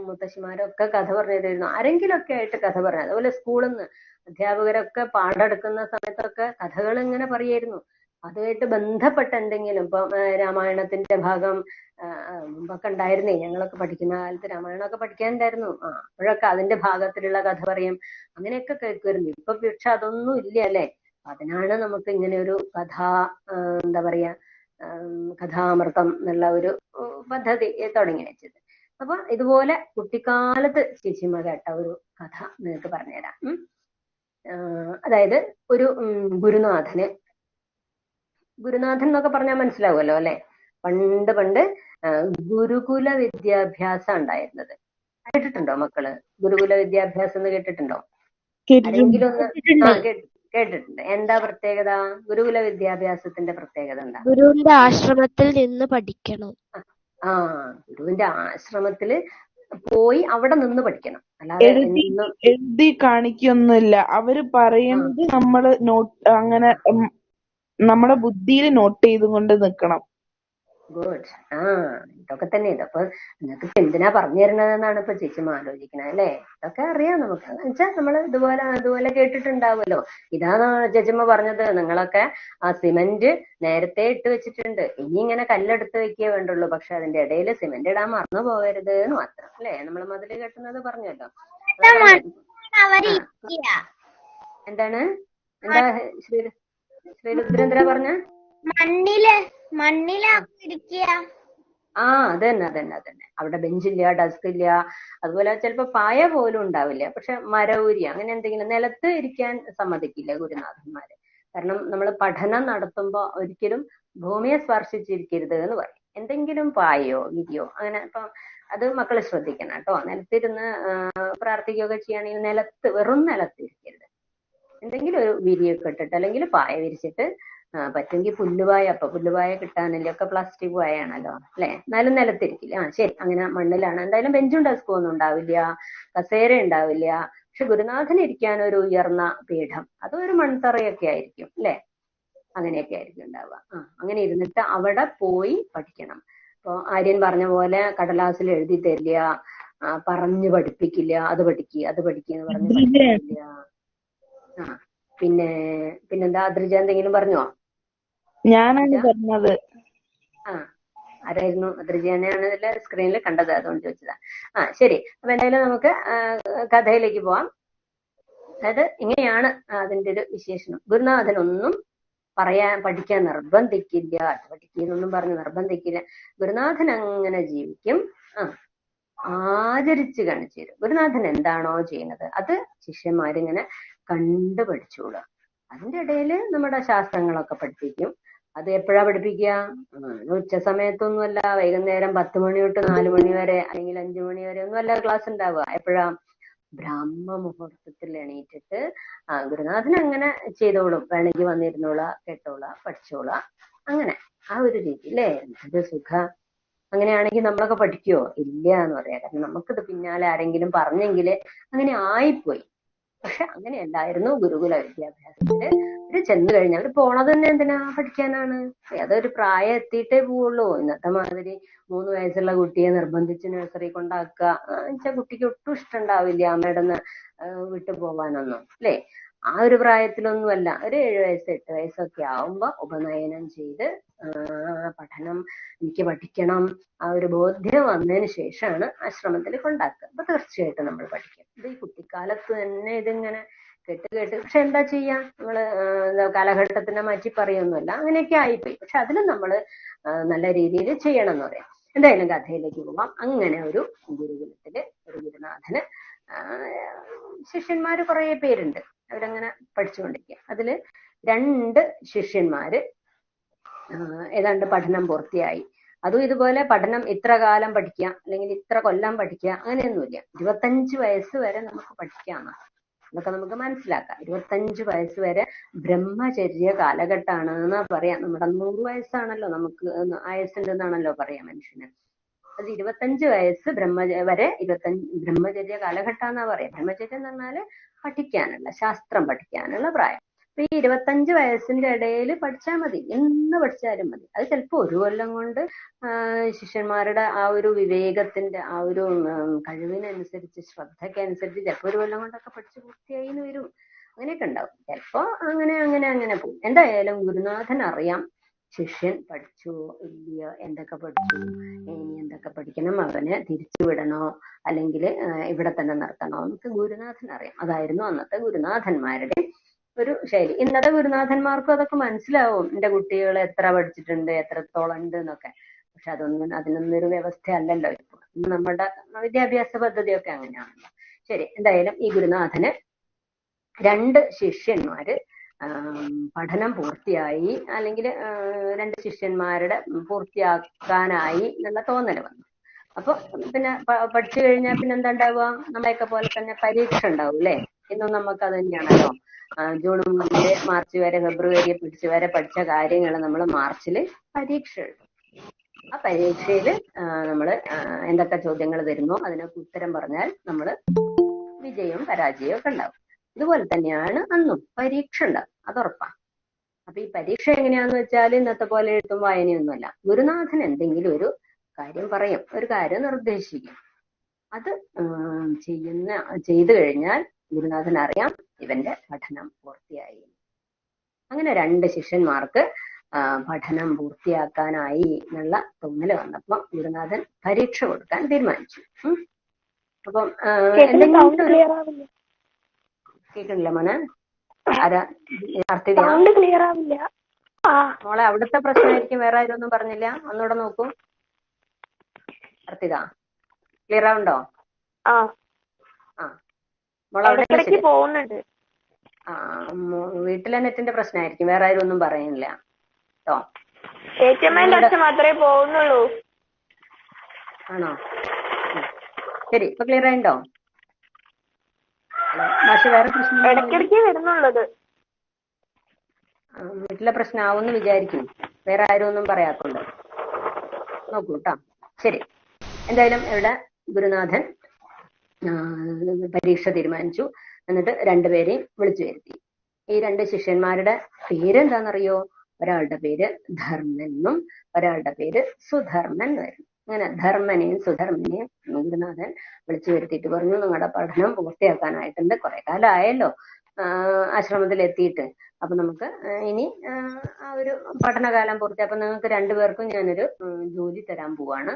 മുത്തശ്ശിമാരൊക്കെ കഥ പറഞ്ഞു തരുന്നു, ആരെങ്കിലുമൊക്കെ ആയിട്ട് കഥ പറഞ്ഞു. അതുപോലെ സ്കൂളിൽ നിന്ന് അധ്യാപകരൊക്കെ പാഠമെടുക്കുന്ന സമയത്തൊക്കെ കഥകൾ ഇങ്ങനെ പറയായിരുന്നു. അതുമായിട്ട് ബന്ധപ്പെട്ട എന്തെങ്കിലും ഇപ്പൊ രാമായണത്തിന്റെ ഭാഗം മുമ്പൊക്കെ ഉണ്ടായിരുന്നേ. ഞങ്ങളൊക്കെ പഠിക്കുന്ന കാലത്ത് രാമായണമൊക്കെ പഠിക്കാനുണ്ടായിരുന്നു. അപ്പോഴൊക്കെ അതിന്റെ ഭാഗത്തിലുള്ള കഥ പറയും, അങ്ങനെയൊക്കെ കേൾക്കുമായിരുന്നു. ഇപ്പൊ പക്ഷെ അതൊന്നും ഇല്ല അല്ലെ. അതിനാണ് നമുക്ക് ഇങ്ങനെ ഒരു എന്താ പറയാ കഥാമൃതം എന്നുള്ള ഒരു പദ്ധതി തുടങ്ങി വെച്ചത്. അപ്പൊ ഇതുപോലെ കുട്ടിക്കാലത്ത് ചേച്ചിമ്മ കേട്ട ഒരു കഥ നിങ്ങൾക്ക് പറഞ്ഞുതരാം. അതായത് ഒരു ഗുരുനാഥൻ എന്നൊക്കെ പറഞ്ഞാൽ മനസ്സിലാവുമല്ലോ അല്ലെ. പണ്ട് ഗുരുകുല വിദ്യാഭ്യാസം ഉണ്ടായിരുന്നത് കേട്ടിട്ടുണ്ടോ മക്കള്? ഗുരുകുല വിദ്യാഭ്യാസം എന്ന് കേട്ടിട്ടുണ്ടോ? ആരെങ്കിലും ഒന്ന് കേട്ടിട്ടുണ്ട്. എന്താ പ്രത്യേകത? ഗുരുകുല വിദ്യാഭ്യാസത്തിന്റെ പ്രത്യേകത എന്താ? ഗുരുവിന്റെ ആശ്രമത്തിൽ നിന്ന് പഠിക്കണം. ഗുരുവിന്റെ ആശ്രമത്തില് പോയി അവിടെ നിന്ന് പഠിക്കണം, അല്ലാതെ എഴുതി കാണിക്കൊന്നുമില്ല. അവര് പറയുന്നത് നമ്മള് അങ്ങനെ നമ്മുടെ ബുദ്ധിയിൽ നോട്ട് ചെയ്തുകൊണ്ട് നിൽക്കണം. ഗുഡ്. ഇതൊക്കെ തന്നെ. ഇതപ്പൊ നിങ്ങൾക്ക് എന്തിനാ പറഞ്ഞു തരുന്നതെന്നാണ് ഇപ്പൊ ചേച്ചിമ്മ ആലോചിക്കണത് അല്ലേ. ഇതൊക്കെ അറിയാം നമുക്ക്. എന്നുവെച്ചാൽ നമ്മള് അതുപോലെ കേട്ടിട്ടുണ്ടാവുമല്ലോ. ഇതാണ് ചേച്ചിമ്മ പറഞ്ഞത്. നിങ്ങളൊക്കെ ആ സിമന്റ് നേരത്തെ ഇട്ട് വെച്ചിട്ടുണ്ട്, ഇനി ഇങ്ങനെ കല്ലെടുത്ത് വെക്കേ വേണ്ടുള്ളൂ. പക്ഷെ അതിന്റെ ഇടയിൽ സിമന്റ് ഇടാൻ മറന്നു പോകരുത് എന്ന് മാത്രം അല്ലേ. നമ്മൾ മതില് കെട്ടുന്നത് പറഞ്ഞല്ലോ. എന്താണ് എന്താ ശ്രീരുദ്രേന്ദ്ര പറഞ്ഞ? അതന്നെ. അവിടെ ബെഞ്ചില്ല, ഡെസ്ക് ഇല്ല, അതുപോലെ ചിലപ്പോ പായ പോലും ഉണ്ടാവില്ല. പക്ഷെ മരവുരി അങ്ങനെ എന്തെങ്കിലും നിലത്ത് ഇരിക്കാൻ സമ്മതിക്കില്ല ഗുരുനാഥന്മാര്. കാരണം നമ്മൾ പഠനം നടത്തുമ്പോ ഒരിക്കലും ഭൂമിയെ സ്പർശിച്ചിരിക്കരുത് എന്ന് പറയും. എന്തെങ്കിലും പായയോ വിരിയോ അങ്ങനെ. അപ്പൊ അത് മക്കള് ശ്രദ്ധിക്കണം കേട്ടോ. നിലത്തിരുന്ന് പ്രാർത്ഥിക്കുകയൊക്കെ ചെയ്യുകയാണെങ്കിൽ വെറും നിലത്തിരിക്കരുത്. എന്തെങ്കിലും ഒരു വിരിയൊക്കെ ഇട്ടിട്ട് അല്ലെങ്കിൽ പായ വിരിച്ചിട്ട് പറ്റുമെങ്കിൽ പുല്ലുപായ. അപ്പൊ പുല്ലുപായ കിട്ടാനില്ല, ഒക്കെ പ്ലാസ്റ്റിക് പായാണല്ലോ അല്ലെ. എന്നാലും നിലത്തിരിക്കില്ല. ശരി, അങ്ങനെ മണ്ണിലാണ്. എന്തായാലും ബെഞ്ചും ഡെസ്കും ഒന്നും ഉണ്ടാവില്ല, കസേര ഉണ്ടാവില്ല. പക്ഷെ ഗുരുനാഥൻ ഇരിക്കാൻ ഒരു ഉയർന്ന പീഠം, അതൊരു മൺതറയൊക്കെ ആയിരിക്കും അല്ലെ. അങ്ങനെയൊക്കെ ആയിരിക്കും ഉണ്ടാവുക. അങ്ങനെ ഇരുന്നിട്ട് അവിടെ പോയി പഠിക്കണം. ഇപ്പൊ ആര്യൻ പറഞ്ഞ പോലെ കടലാസിൽ എഴുതി തരില്ല, പറഞ്ഞു പഠിപ്പിക്കില്ല. അത് പഠിക്കുക എന്ന് പറഞ്ഞ് പഠിപ്പിക്കില്ല. പിന്നെന്താ അദ്രിജ എന്തെങ്കിലും പറഞ്ഞോ? ഞാനാണ് പറഞ്ഞത്. ആരായിരുന്നു? അദ്രിജനെയാണ് ഇതില് സ്ക്രീനിൽ കണ്ടത്, അതുകൊണ്ട് ചോദിച്ചതാ. ശരി. അപ്പൊ എന്തായാലും നമുക്ക് കഥയിലേക്ക് പോവാം. അതായത് ഇങ്ങനെയാണ് അതിന്റെ ഒരു വിശേഷണം. ഗുരുനാഥനൊന്നും പഠിക്കാൻ നിർബന്ധിക്കില്ല, പഠിക്കുന്നൊന്നും പറഞ്ഞ് നിർബന്ധിക്കില്ല. ഗുരുനാഥൻ അങ്ങനെ ജീവിക്കും. ആചരിച്ച് കാണിച്ചു തരും. ഗുരുനാഥൻ എന്താണോ ചെയ്യുന്നത് അത് ശിഷ്യന്മാരിങ്ങനെ കണ്ടു പഠിച്ചോളുക. അതിന്റെ ഇടയിൽ നമ്മുടെ ശാസ്ത്രങ്ങളൊക്കെ പഠിപ്പിക്കും. അത് എപ്പോഴാ പഠിപ്പിക്കുക? ഉച്ച സമയത്തൊന്നുമല്ല, വൈകുന്നേരം 10 മണി തൊട്ട് 4 മണി വരെ അല്ലെങ്കിൽ 5 മണി വരെ ഒന്നും അല്ല ക്ലാസ് ഉണ്ടാവുക. എപ്പോഴാ? ബ്രാഹ്മ മുഹൂർത്തത്തിൽ എണീറ്റിട്ട് ഗുരുനാഥൻ അങ്ങനെ ചെയ്തോളും. വേണമെങ്കിൽ വന്നിരുന്നോളാ, കേട്ടോളാ, പഠിച്ചോളാ, അങ്ങനെ ആ ഒരു രീതി അല്ലേ? എന്ത് സുഖ. അങ്ങനെയാണെങ്കിൽ നമ്മളൊക്കെ പഠിക്കുവോ? ഇല്ല എന്ന് പറയാം. കാരണം നമുക്കിത് പിന്നാലെ ആരെങ്കിലും പറഞ്ഞെങ്കിൽ അങ്ങനെ ആയിപ്പോയി. പക്ഷെ അങ്ങനെയല്ലായിരുന്നു ഗുരുകുല വിദ്യാഭ്യാസത്തില്. അവര് ചെന്ന് കഴിഞ്ഞാൽ അവര് പോണത് തന്നെ എന്തിനാ? പഠിക്കാനാണ്. അതൊരു പ്രായം എത്തിയിട്ടേ പോവുള്ളൂ. ഇന്നത്തെ മാതിരി 3 വയസ്സുള്ള കുട്ടിയെ നിർബന്ധിച്ച് നഴ്സറി കൊണ്ടാക്കുക വെച്ചാൽ കുട്ടിക്ക് ഒട്ടും ഇഷ്ടമുണ്ടാവില്ല അമ്മയുടെ വിട്ടു പോവാനൊന്നും, അല്ലേ? ആ ഒരു പ്രായത്തിലൊന്നുമല്ല. ഒരു 7 വയസ്സ് 8 വയസ്സൊക്കെ ആവുമ്പോ ഉപനയനം ചെയ്ത് പഠനം, എനിക്ക് പഠിക്കണം, ആ ഒരു ബോധ്യം വന്നതിന് ശേഷമാണ് ആശ്രമത്തിൽ കൊണ്ടാക്കുക. അപ്പൊ തീർച്ചയായിട്ടും നമ്മൾ പഠിക്കും. ഇത് ഈ കുട്ടിക്കാലത്ത് തന്നെ ഇതിങ്ങനെ കേട്ട് പക്ഷെ എന്താ ചെയ്യാ? നമ്മള് കാലഘട്ടത്തിനെ മാറ്റി പറയൊന്നുമല്ല, അങ്ങനെയൊക്കെ ആയിപ്പോയി. പക്ഷെ അതിലും നമ്മള് നല്ല രീതിയിൽ ചെയ്യണം എന്ന് പറയാം. എന്തായാലും കഥയിലേക്ക് പോവാം. അങ്ങനെ ഒരു ഗുരുകുലത്തില് ഒരു ഗുരുനാഥന് ശിഷ്യന്മാര് കുറെ പേരുണ്ട്. അവരങ്ങനെ പഠിച്ചുകൊണ്ടിരിക്കുക. അതില് 2 ശിഷ്യന്മാര് ഏതാണ്ട് പഠനം പൂർത്തിയായി. അതും ഇതുപോലെ പഠനം ഇത്ര കാലം പഠിക്കുക അല്ലെങ്കിൽ ഇത്ര കൊല്ലം പഠിക്കുക അങ്ങനെയൊന്നുമില്ല. 25 വയസ്സ് വരെ നമുക്ക് പഠിക്കാമെന്നാണ്. അതൊക്കെ നമുക്ക് മനസ്സിലാക്കാം. 25 വയസ്സ് വരെ ബ്രഹ്മചര്യ കാലഘട്ടമാണ് എന്നാ പറയാം. നമ്മുടെ 100 വയസ്സാണല്ലോ നമുക്ക് ആയുസ്സുണ്ടെന്നാണല്ലോ പറയാം മനുഷ്യന്. അത് 25 വയസ്സ് വരെ 25 ബ്രഹ്മചര്യ കാലഘട്ടം പറയാം. ബ്രഹ്മചര്യം എന്ന് പറഞ്ഞാല് പഠിക്കാനുള്ള, ശാസ്ത്രം പഠിക്കാനുള്ള പ്രായം. അപ്പൊ ഈ 25 വയസ്സിന്റെ ഇടയിൽ പഠിച്ചാൽ മതി, എന്ന് പഠിച്ചാലും മതി. അത് ചിലപ്പോ ഒരു കൊല്ലം കൊണ്ട് ശിഷ്യന്മാരുടെ ആ ഒരു വിവേകത്തിന്റെ ആ ഒരു കഴിവിനനുസരിച്ച്, ശ്രദ്ധയ്ക്കനുസരിച്ച് ചിലപ്പോ ഒരു കൊല്ലം കൊണ്ടൊക്കെ പഠിച്ചു പൂർത്തിയായി എന്ന് വരും. അങ്ങനെയൊക്കെ ഉണ്ടാവും. ചിലപ്പോ അങ്ങനെ പോകും. എന്തായാലും ഗുരുനാഥൻ അറിയാം ശിഷ്യൻ പഠിച്ചു ഇല്ലയോ, എന്തൊക്കെ പഠിച്ചു, ഇനി എന്തൊക്കെ പഠിക്കണം, അവനെ തിരിച്ചു വിടണോ അല്ലെങ്കിൽ ഇവിടെ തന്നെ നിർത്തണോ എന്നൊക്കെ ഗുരുനാഥൻ അറിയാം. അതായിരുന്നു അന്നത്തെ ഗുരുനാഥന്മാരുടെ ഒരു ശൈലി. ഇന്നത്തെ ഗുരുനാഥന്മാർക്കും അതൊക്കെ മനസ്സിലാവും. എന്റെ കുട്ടികൾ എത്ര പഠിച്ചിട്ടുണ്ട്, എത്രത്തോളം ഉണ്ട് എന്നൊക്കെ. പക്ഷെ അതിനൊന്നും ഒരു വ്യവസ്ഥ അല്ലല്ലോ ഇപ്പൊ. നമ്മുടെ വിദ്യാഭ്യാസ പദ്ധതിയൊക്കെ അങ്ങനെയാണല്ലോ. ശരി, എന്തായാലും ഈ ഗുരുനാഥന് 2 ശിഷ്യന്മാര് പഠനം പൂർത്തിയായി, അല്ലെങ്കിൽ 2 ശിഷ്യന്മാരുടെ പൂർത്തിയാക്കാനായി എന്നുള്ള തോന്നൽ വന്നു. അപ്പൊ പിന്നെ പഠിച്ചു കഴിഞ്ഞാൽ പിന്നെ എന്താ ഉണ്ടാവുക? നമ്മളെയൊക്കെ പോലെ തന്നെ പരീക്ഷ ഉണ്ടാവും അല്ലേ? ഇന്നും നമുക്ക് അത് തന്നെയാണല്ലോ. ജൂൺ മുതൽ മാർച്ച് വരെ, ഫെബ്രുവരി പിടിച്ച് വരെ പഠിച്ച കാര്യങ്ങൾ നമ്മൾ മാർച്ചിൽ പരീക്ഷ എഴുതും. ആ പരീക്ഷയിൽ നമ്മൾ എന്തൊക്കെ ചോദ്യങ്ങൾ തരുന്നോ അതിനൊക്കെ ഉത്തരം പറഞ്ഞാൽ നമ്മൾ വിജയവും പരാജയവും ഒക്കെ ഉണ്ടാവും. ഇതുപോലെ തന്നെയാണ് അന്നും പരീക്ഷ ഉണ്ടാവും, അതുറപ്പാണ്. അപ്പൊ ഈ പരീക്ഷ എങ്ങനെയാന്ന് വെച്ചാൽ ഇന്നത്തെ പോലെ എഴുത്തും വായനയൊന്നുമല്ല. ഗുരുനാഥൻ എന്തെങ്കിലും ഒരു കാര്യം പറയും, ഒരു കാര്യം നിർദ്ദേശിക്കും. അത് ചെയ്തു കഴിഞ്ഞാൽ ഗുരുനാഥൻ അറിയാം ഇവന്റെ പഠനം പൂർത്തിയായി. അങ്ങനെ 2 ശിഷ്യന്മാർക്ക് പഠനം പൂർത്തിയാക്കാനായി എന്നുള്ള തോന്നല് വന്നപ്പോ ഗുരുനാഥൻ പരീക്ഷ കൊടുക്കാൻ തീരുമാനിച്ചു. അപ്പം കേൾക്കണില്ല മോനെ? ആരാ? മോളെ അവിടുത്തെ പ്രശ്നമായിരിക്കും, വേറെ ആരും ഒന്നും പറഞ്ഞില്ല. ഒന്നുകൂടെ നോക്കൂ. അർത്തിക ക്ലിയർ ആവുണ്ടോ? വീട്ടിലെ നെറ്റിന്റെ പ്രശ്നമായിരിക്കും, വേറെ ആരും ഒന്നും പറയുന്നില്ല കേട്ടോ. ആണോ? ശരി, ഇപ്പൊ ക്ലിയർ ആയിണ്ടോ? പക്ഷെ വേറെ പ്രശ്നം വീട്ടിലെ പ്രശ്നമാവുമെന്ന് വിചാരിക്കും, വേറെ ആരും ഒന്നും പറയാത്തുണ്ട്. നോക്കൂ കേട്ടോ. ശരി, എന്തായാലും ഇവിടെ ഗുരുനാഥൻ പരീക്ഷ തീരുമാനിച്ചു. എന്നിട്ട് 2 പേരെയും വിളിച്ചു വരുത്തി. ഈ 2 ശിഷ്യന്മാരുടെ പേരെന്താണെന്നറിയോ? ഒരാളുടെ പേര് ധർമ്മൻ എന്നും ഒരാളുടെ പേര് സുധർമ്മൻ വരും. അങ്ങനെ ധർമ്മനെയും സുധർമ്മനെയും ഗുരുനാഥൻ വിളിച്ചു വരുത്തിയിട്ട് പറഞ്ഞു, നിങ്ങളുടെ പഠനം പൂർത്തിയാക്കാനായിട്ടുണ്ട്, കുറെ കാലം ആയല്ലോ ആശ്രമത്തിൽ എത്തിയിട്ട്. അപ്പൊ നമുക്ക് ഇനി ആ ഒരു പഠനകാലം പൂർത്തിയായി. അപ്പൊ നിങ്ങൾക്ക് 2 പേർക്കും ഞാനൊരു ജോലി തരാൻ പോവാണ്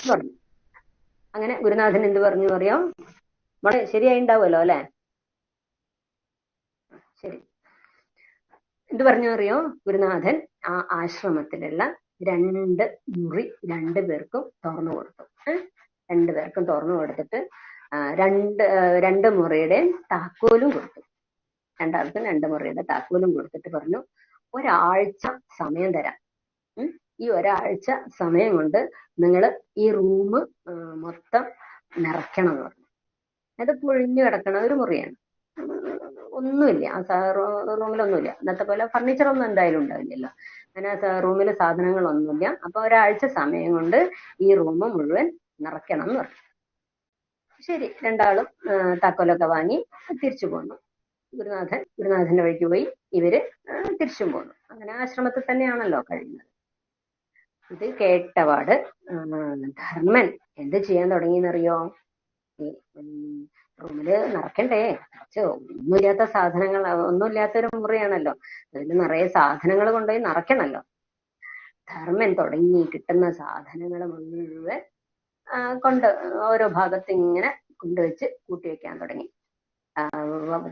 പറഞ്ഞു. അങ്ങനെ ഗുരുനാഥൻ എന്ത് പറഞ്ഞു അറിയാം? മോളെ ശരിയായി ഉണ്ടാവുമല്ലോ അല്ലെ? ശരി, എന്ത് പറഞ്ഞു അറിയോ? ഗുരുനാഥൻ ആ ആശ്രമത്തിലുള്ള 2 മുറി 2 പേർക്കും തുറന്നു കൊടുത്തു. 2 പേർക്കും തുറന്നു കൊടുത്തിട്ട് രണ്ട് മുറിയുടെ താക്കോലും കൊടുത്തു. രണ്ടാൾക്കും 2 മുറിയുടെ താക്കോലും കൊടുത്തിട്ട് പറഞ്ഞു, ഒരാഴ്ച സമയം തരാം. ഈ ഒരാഴ്ച സമയം കൊണ്ട് നിങ്ങൾ ഈ റൂം മൊത്തം നിറയ്ക്കണം എന്ന് പറഞ്ഞു. അത് പൊഴിഞ്ഞു കിടക്കണ ഒരു മുറിയാണ്. ഒന്നുമില്ല, ആ റൂമിലൊന്നുമില്ല. ഇന്നത്തെ പോലെ ഫർണിച്ചർ ഒന്നും എന്തായാലും ഉണ്ടാവില്ലല്ലോ. അങ്ങനെ റൂമിൽ സാധനങ്ങളൊന്നുമില്ല. അപ്പൊ ഒരാഴ്ച സമയം കൊണ്ട് ഈ റൂം മുഴുവൻ നിറയ്ക്കണം എന്ന് പറഞ്ഞു. ശരി, രണ്ടാളും താക്കോലൊക്കെ വാങ്ങി തിരിച്ചു പോന്നു. ഗുരുനാഥന്റെ വഴിക്ക് പോയി, ഇവര് തിരിച്ചും പോന്നു. അങ്ങനെ ആശ്രമത്തിൽ തന്നെയാണല്ലോ കഴിയുന്നത്. ഇത് കേട്ടപാട് ധർമ്മൻ എന്ത് ചെയ്യാൻ തുടങ്ങിയെന്നറിയോ? ഈ റൂമില് നിറയ്ക്കണ്ടേ, കുറച്ച് ഒന്നുമില്ലാത്ത സാധനങ്ങൾ, ഒന്നുമില്ലാത്തൊരു മുറിയാണല്ലോ, അതിൽ നിറയെ സാധനങ്ങൾ കൊണ്ടുപോയി നിറയ്ക്കണല്ലോ. ധർമ്മൻ തുടങ്ങി കിട്ടുന്ന സാധനങ്ങൾ മുഴുവൻ കൊണ്ട് ഓരോ ഭാഗത്ത് ഇങ്ങനെ കൊണ്ടുവച്ച് കൂട്ടിവെക്കാൻ തുടങ്ങി.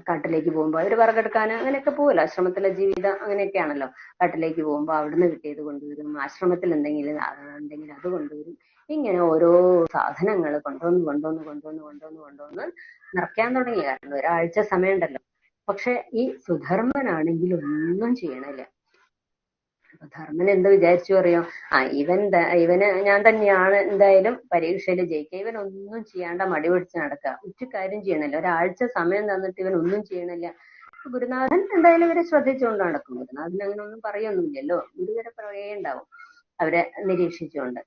കാട്ടിലേക്ക് പോകുമ്പോൾ അവര് വിറകെടുക്കാൻ അങ്ങനെയൊക്കെ പോവല്ലോ, ആശ്രമത്തിലെ ജീവിതം അങ്ങനെയൊക്കെയാണല്ലോ. കാട്ടിലേക്ക് പോകുമ്പോൾ അവിടുന്ന് കിട്ടിയത് കൊണ്ടുവരും, ആശ്രമത്തിൽ എന്തെങ്കിലും ഉണ്ടെങ്കിൽ അത് കൊണ്ടുവരും. ഇങ്ങനെ ഓരോ സാധനങ്ങൾ കൊണ്ടുവന്ന് നിറയ്ക്കാൻ തുടങ്ങി. കാരണം ഒരാഴ്ച സമയമുണ്ടല്ലോ. പക്ഷെ ഈ സുധർമ്മനാണെങ്കിൽ ഒന്നും ചെയ്യണില്ല. അപ്പൊ ധർമ്മൻ എന്ത് വിചാരിച്ചു അറിയോ? ഇവന് ഞാൻ തന്നെയാണ് എന്തായാലും പരീക്ഷയിൽ ജയിക്കുക. ഇവൻ ഒന്നും ചെയ്യാണ്ട മടി പിടിച്ച് നടക്കുക, ഒരു കാര്യം ചെയ്യണില്ല. ഒരാഴ്ച സമയം തന്നിട്ട് ഇവൻ ഒന്നും ചെയ്യണില്ല. ഗുരുനാഥൻ എന്തായാലും ഇവരെ ശ്രദ്ധിച്ചുകൊണ്ട് നടക്കും. ഗുരുനാഥൻ അങ്ങനെ ഒന്നും പറയൊന്നുമില്ലല്ലോ, ഗുരുവരെ പറയേ ഉണ്ടാവും അവരെ നിരീക്ഷിച്ചുകൊണ്ട്.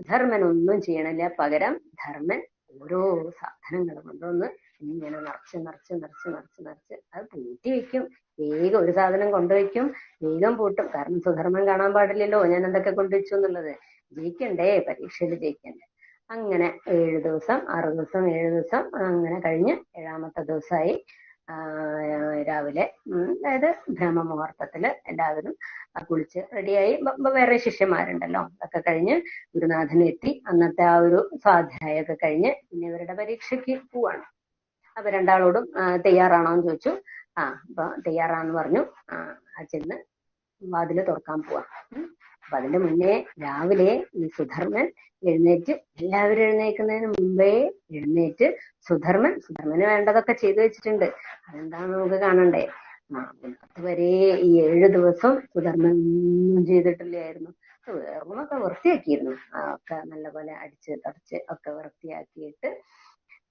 ധർമ്മൻ ഒന്നും ചെയ്യണില്ല. പകരം ധർമ്മൻ ഓരോ സാധനങ്ങൾ കൊണ്ടുവന്ന് ഇങ്ങനെ നിറച്ച് അത് പൂട്ടി വെക്കും. വേഗം ഒരു സാധനം കൊണ്ടുവയ്ക്കും, വേഗം പൂട്ടും. കാരണം സുധർമ്മൻ കാണാൻ പാടില്ലല്ലോ ഞാൻ എന്തൊക്കെ കൊണ്ടുവച്ചു എന്നുള്ളത്. ജയിക്കണ്ടേ, പരീക്ഷയിൽ ജയിക്കണ്ടേ. അങ്ങനെ 7 ദിവസം 6 ദിവസം 7 ദിവസം അങ്ങനെ കഴിഞ്ഞ് 7ാമത്തെ ദിവസമായി. രാവിലെ അതായത് ബ്രഹ്മമുഹൂർത്തത്തില് എല്ലാവരും കുളിച്ച് റെഡിയായി. വേറെ ശിഷ്യന്മാരുണ്ടല്ലോ, അതൊക്കെ കഴിഞ്ഞ് ഗുരുനാഥൻ എത്തി. അന്നത്തെ ആ ഒരു സ്വാധ്യായമൊക്കെ കഴിഞ്ഞ് പിന്നെ ഇവരുടെ പരീക്ഷയ്ക്ക് പോവാണ്. അപ്പൊ രണ്ടാളോടും തയ്യാറാണോ എന്ന് ചോദിച്ചു. അപ്പൊ തയ്യാറാന്ന് പറഞ്ഞു. ചെന്ന് വാതില് തുറക്കാൻ പോവാ. അപ്പൊ അതിന്റെ മുന്നേ രാവിലെ ഈ സുധർമ്മൻ എഴുന്നേറ്റ്, എല്ലാവരും എഴുന്നേൽക്കുന്നതിന് മുമ്പേ എഴുന്നേറ്റ് സുധർമ്മന് വേണ്ടതൊക്കെ ചെയ്തു വെച്ചിട്ടുണ്ട്. അതെന്താന്ന് നമുക്ക് കാണണ്ടേ. അതുവരെ ഈ 7 ദിവസം സുധർമ്മൻ ഒന്നും ചെയ്തിട്ടില്ലായിരുന്നു. റൂമൊക്കെ വൃത്തിയാക്കിയിരുന്നു. ഒക്കെ നല്ലപോലെ അടിച്ച് തുടച്ച് ഒക്കെ വൃത്തിയാക്കിയിട്ട്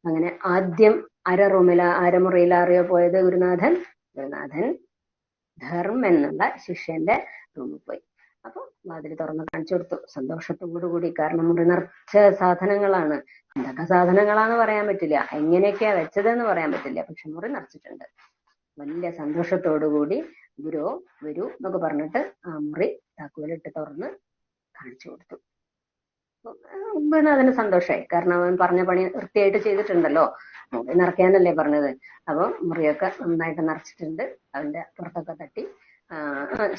അങ്ങനെ ആദ്യം അരമുറിയിലാറിയോ പോയത് ഗുരുനാഥൻ ധർമ്മൻ എന്നുള്ള ശിഷ്യന്റെ റൂമിൽ പോയി. അപ്പൊ വാതിൽ തുറന്ന് കാണിച്ചു കൊടുത്തു സന്തോഷത്തോടു കൂടി. കാരണം മുറി നിറച്ച സാധനങ്ങളാണ്. എന്തൊക്കെ സാധനങ്ങളാന്ന് പറയാൻ പറ്റില്ല, എങ്ങനെയൊക്കെയാ വെച്ചതെന്ന് പറയാൻ പറ്റില്ല, പക്ഷെ മുറി നിറച്ചിട്ടുണ്ട്. വലിയ സന്തോഷത്തോടു കൂടി ഗുരു വരൂ എന്നൊക്കെ പറഞ്ഞിട്ട് ആ മുറി താക്കോലിട്ട് തുറന്ന് കാണിച്ചു കൊടുത്തു. അതിന് സന്തോഷമായി. കാരണം അവൻ പറഞ്ഞ പണി വൃത്തിയായിട്ട് ചെയ്തിട്ടുണ്ടല്ലോ, മുറി നിറയ്ക്കാനല്ലേ പറഞ്ഞത്. അപ്പൊ മുറിയൊക്കെ നന്നായിട്ട് നിറച്ചിട്ടുണ്ട്. അവന്റെ പുറത്തൊക്കെ തട്ടി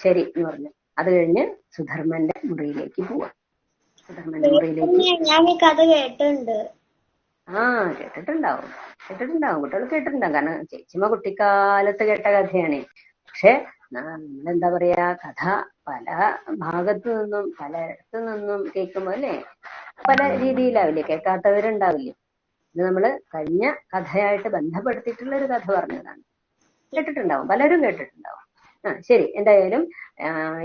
ശരി എന്ന് പറഞ്ഞു. അത് കഴിഞ്ഞ് സുധർമ്മന്റെ മുറിയിലേക്ക് പോവാം. സുധർമ്മന്റെ മുറിയിലേക്ക് ഞാൻ ഈ കഥ കേട്ടിട്ടുണ്ട്. കേട്ടിട്ടുണ്ടാവും കുട്ടികൾ കേട്ടിട്ടുണ്ടാവും. കാരണം ചേച്ചിമ്മ കുട്ടിക്കാലത്ത് കേട്ട കഥയാണ്. പക്ഷെ നമ്മളെന്താ പറയാ, കഥ പല ഭാഗത്തു നിന്നും പലയിടത്തു നിന്നും കേൾക്കുമ്പോ അല്ലേ പല രീതിയിലാവില്ലേ, കേൾക്കാത്തവരുണ്ടാവില്ലേ. ഇത് നമ്മള് കഴിഞ്ഞ കഥയായിട്ട് ബന്ധപ്പെടുത്തിയിട്ടുള്ള ഒരു കഥ പറഞ്ഞതാണ്. കേട്ടിട്ടുണ്ടാവും, പലരും കേട്ടിട്ടുണ്ടാവും. ശരി, എന്തായാലും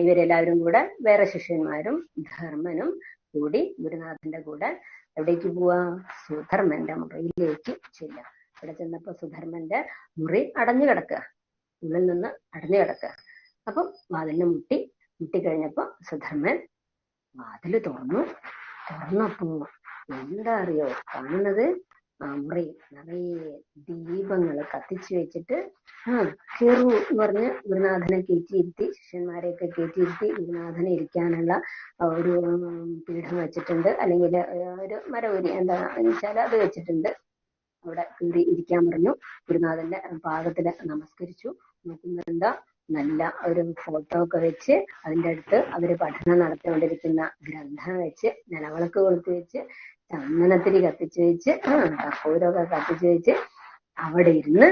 ഇവരെല്ലാവരും കൂടെ വേറെ ശിഷ്യന്മാരും ധർമ്മനും കൂടി ഗുരുനാഥന്റെ കൂടെ എവിടേക്ക് പോവാ? സുധർമ്മന്റെ മുറിയിലേക്ക് ചെല്ലുക. ഇവിടെ ചെന്നപ്പോ സുധർമ്മന്റെ മുറി അടഞ്ഞു കിടക്കുക, ഉള്ളിൽ നിന്ന് അടഞ്ഞു കിടക്കുക. അപ്പം വാതിലിന് മുട്ടിക്കഴിഞ്ഞപ്പോ സുധർമ്മൻ വാതില് തുറന്നപ്പോ എന്താ അറിയോ കാണുന്നത്? മുറി നിറയെ ദീപങ്ങള് കത്തിച്ചു വെച്ചിട്ട് കെറു എന്ന് പറഞ്ഞ് ഗുരുനാഥനെ കയറ്റിയിരുത്തി, ശിഷ്യന്മാരെയൊക്കെ കയറ്റിയിരുത്തി ഗുരുനാഥനെ ഇരിക്കാനുള്ള ഒരു പീഠം വെച്ചിട്ടുണ്ട്, അല്ലെങ്കിൽ ഒരു മരവുരി എന്താ വെച്ചാൽ അത് വെച്ചിട്ടുണ്ട്. അവിടെ കയറി ഇരിക്കാൻ പറഞ്ഞു. ഗുരുനാഥന്റെ പാദത്തില് നമസ്കരിച്ചു. നോക്കുമ്പോ എന്താ നല്ല ഒരു ഫോട്ടോ ഒക്കെ വെച്ച് അതിന്റെ അടുത്ത് അവര് പഠനം നടത്തിക്കൊണ്ടിരിക്കുന്ന ഗ്രന്ഥം വെച്ച് നിലവിളക്ക് കൊളുത്തി വെച്ച് ചന്ദനത്തിരി കത്തിച്ചു വെച്ച് കർപ്പൂരമൊക്കെ കത്തിച്ചു വെച്ച് അവിടെ ഇരുന്ന്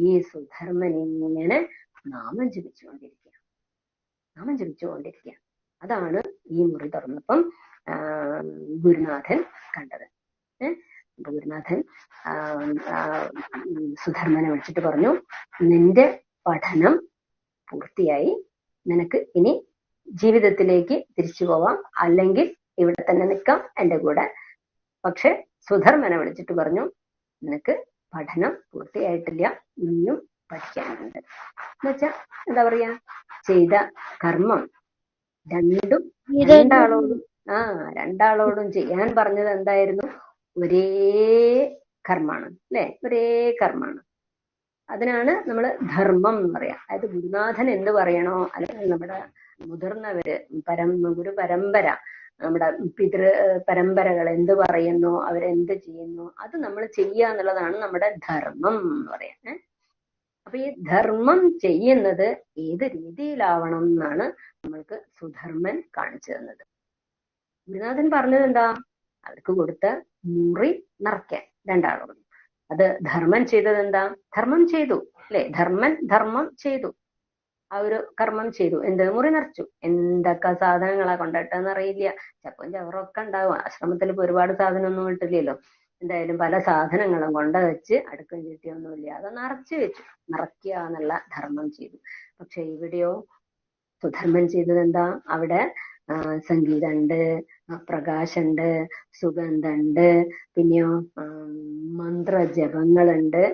ഈ സുധർമ്മൻ ഇങ്ങനെ നാമം ജപിച്ചുകൊണ്ടിരിക്കുക. അതാണ് ഈ മുറി തുറന്നപ്പം ഗുരുനാഥൻ കണ്ടത്. അപ്പൊ ഗുരുനാഥൻ സുധർമ്മനെ വിളിച്ചിട്ട് പറഞ്ഞു, നിന്റെ പഠനം പൂർത്തിയായി, നിനക്ക് ഇനി ജീവിതത്തിലേക്ക് തിരിച്ചു പോവാം, അല്ലെങ്കിൽ ഇവിടെ തന്നെ നിൽക്കാം എന്റെ കൂടെ. പക്ഷെ സുധർമ്മനെ വിളിച്ചിട്ട് പറഞ്ഞു, നിനക്ക് പഠനം പൂർത്തിയായിട്ടില്ല, ഇനിയും പഠിക്കാനുണ്ട്. എന്നുവെച്ചാ എന്താ പറയാ, ചെയ്ത കർമ്മം രണ്ടാളോടും ചെയ്യാൻ പറഞ്ഞത് എന്തായിരുന്നു? ഒരേ കർമ്മാണ് അല്ലെ, ഒരേ കർമ്മാണ്. അതിനാണ് നമ്മൾ ധർമ്മം എന്ന് പറയാ. അതായത് ഗുരുനാഥൻ എന്ത് പറയണോ, അല്ലെങ്കിൽ നമ്മുടെ മുതിർന്നവര് ഗുരു പരമ്പര, നമ്മുടെ പിതൃ പരമ്പരകൾ എന്ത് പറയുന്നു, അവരെന്ത് ചെയ്യുന്നു, അത് നമ്മൾ ചെയ്യുക എന്നുള്ളതാണ് നമ്മുടെ ധർമ്മം എന്ന് പറയാം. അപ്പൊ ഈ ധർമ്മം ചെയ്യുന്നത് ഏത് രീതിയിലാവണം എന്നാണ് നമ്മൾക്ക് സുധർമ്മൻ കാണിച്ചു തന്നത്. ഗുരുനാഥൻ പറഞ്ഞത് എന്താ? അവർക്ക് കൊടുത്ത മുറി നിറയ്ക്കാൻ രണ്ടാളോടും. അത് ധർമ്മൻ ചെയ്തത് എന്താ? ധർമ്മം ചെയ്തു അല്ലെ, ധർമ്മം ചെയ്തു, ആ ഒരു കർമ്മം ചെയ്തു. എന്ത്? മുറി നിറച്ചു. എന്തൊക്കെ സാധനങ്ങളാ കൊണ്ടിട്ടെന്ന് അറിയില്ല, ചപ്പും ചവറൊക്കെ ഉണ്ടാവും. ആശ്രമത്തിൽ ഇപ്പൊ ഒരുപാട് സാധനമൊന്നും കിട്ടില്ലല്ലോ. എന്തായാലും പല സാധനങ്ങളും കൊണ്ട് വെച്ച് അടുക്കും ചുറ്റിയൊന്നുമില്ല, അത് നിറച്ചു വെച്ചു. നിറയ്ക്കുക എന്നുള്ള ധർമ്മം ചെയ്തു. പക്ഷെ ഇവിടെയോ സുധർമ്മൻ ചെയ്തത് എന്താ? അവിടെ സംഗീതമുണ്ട്, പ്രകാശമുണ്ട്, സുഗന്ധമുണ്ട്, പിന്നെയോ മന്ത്രജപങ്ങളുണ്ട്.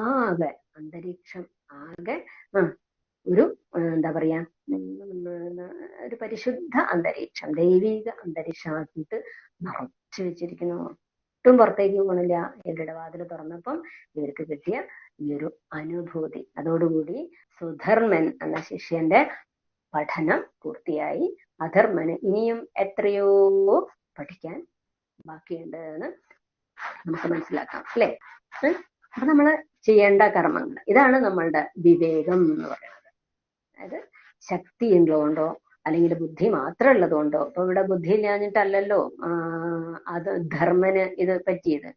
ആകെ അന്തരീക്ഷം ആകെ ഒരു എന്താ പറയാ, ഒരു പരിശുദ്ധ അന്തരീക്ഷം, ദൈവിക അന്തരീക്ഷമാക്കിയിട്ട് നിറച്ചു വെച്ചിരിക്കുന്നു. ഒട്ടും പുറത്തേക്ക് പോണില്ല. ഇവരുടെ വാതിൽ തുറന്നപ്പം ഇവർക്ക് കിട്ടിയ ഈ ഒരു അനുഭൂതി, അതോടുകൂടി സുധർമ്മൻ എന്ന ശിഷ്യന്റെ പഠനം പൂർത്തിയായി. അധർമ്മന് ഇനിയും എത്രയോ പഠിക്കാൻ ബാക്കിയുണ്ട് എന്ന് നമുക്ക് മനസ്സിലാക്കാം അല്ലെ. അപ്പൊ നമ്മള് ചെയ്യേണ്ട കർമ്മങ്ങൾ ഇതാണ് നമ്മളുടെ വിവേകം എന്ന് പറയുന്നത്. അതായത് ശക്തി ഉള്ളതുകൊണ്ടോ അല്ലെങ്കിൽ ബുദ്ധി മാത്രം ഉള്ളതുകൊണ്ടോ, ഇപ്പൊ ഇവിടെ ബുദ്ധി ഇല്ലാഞ്ഞിട്ടല്ലല്ലോ അത് ധർമ്മന് ഇത് പറ്റിയത്,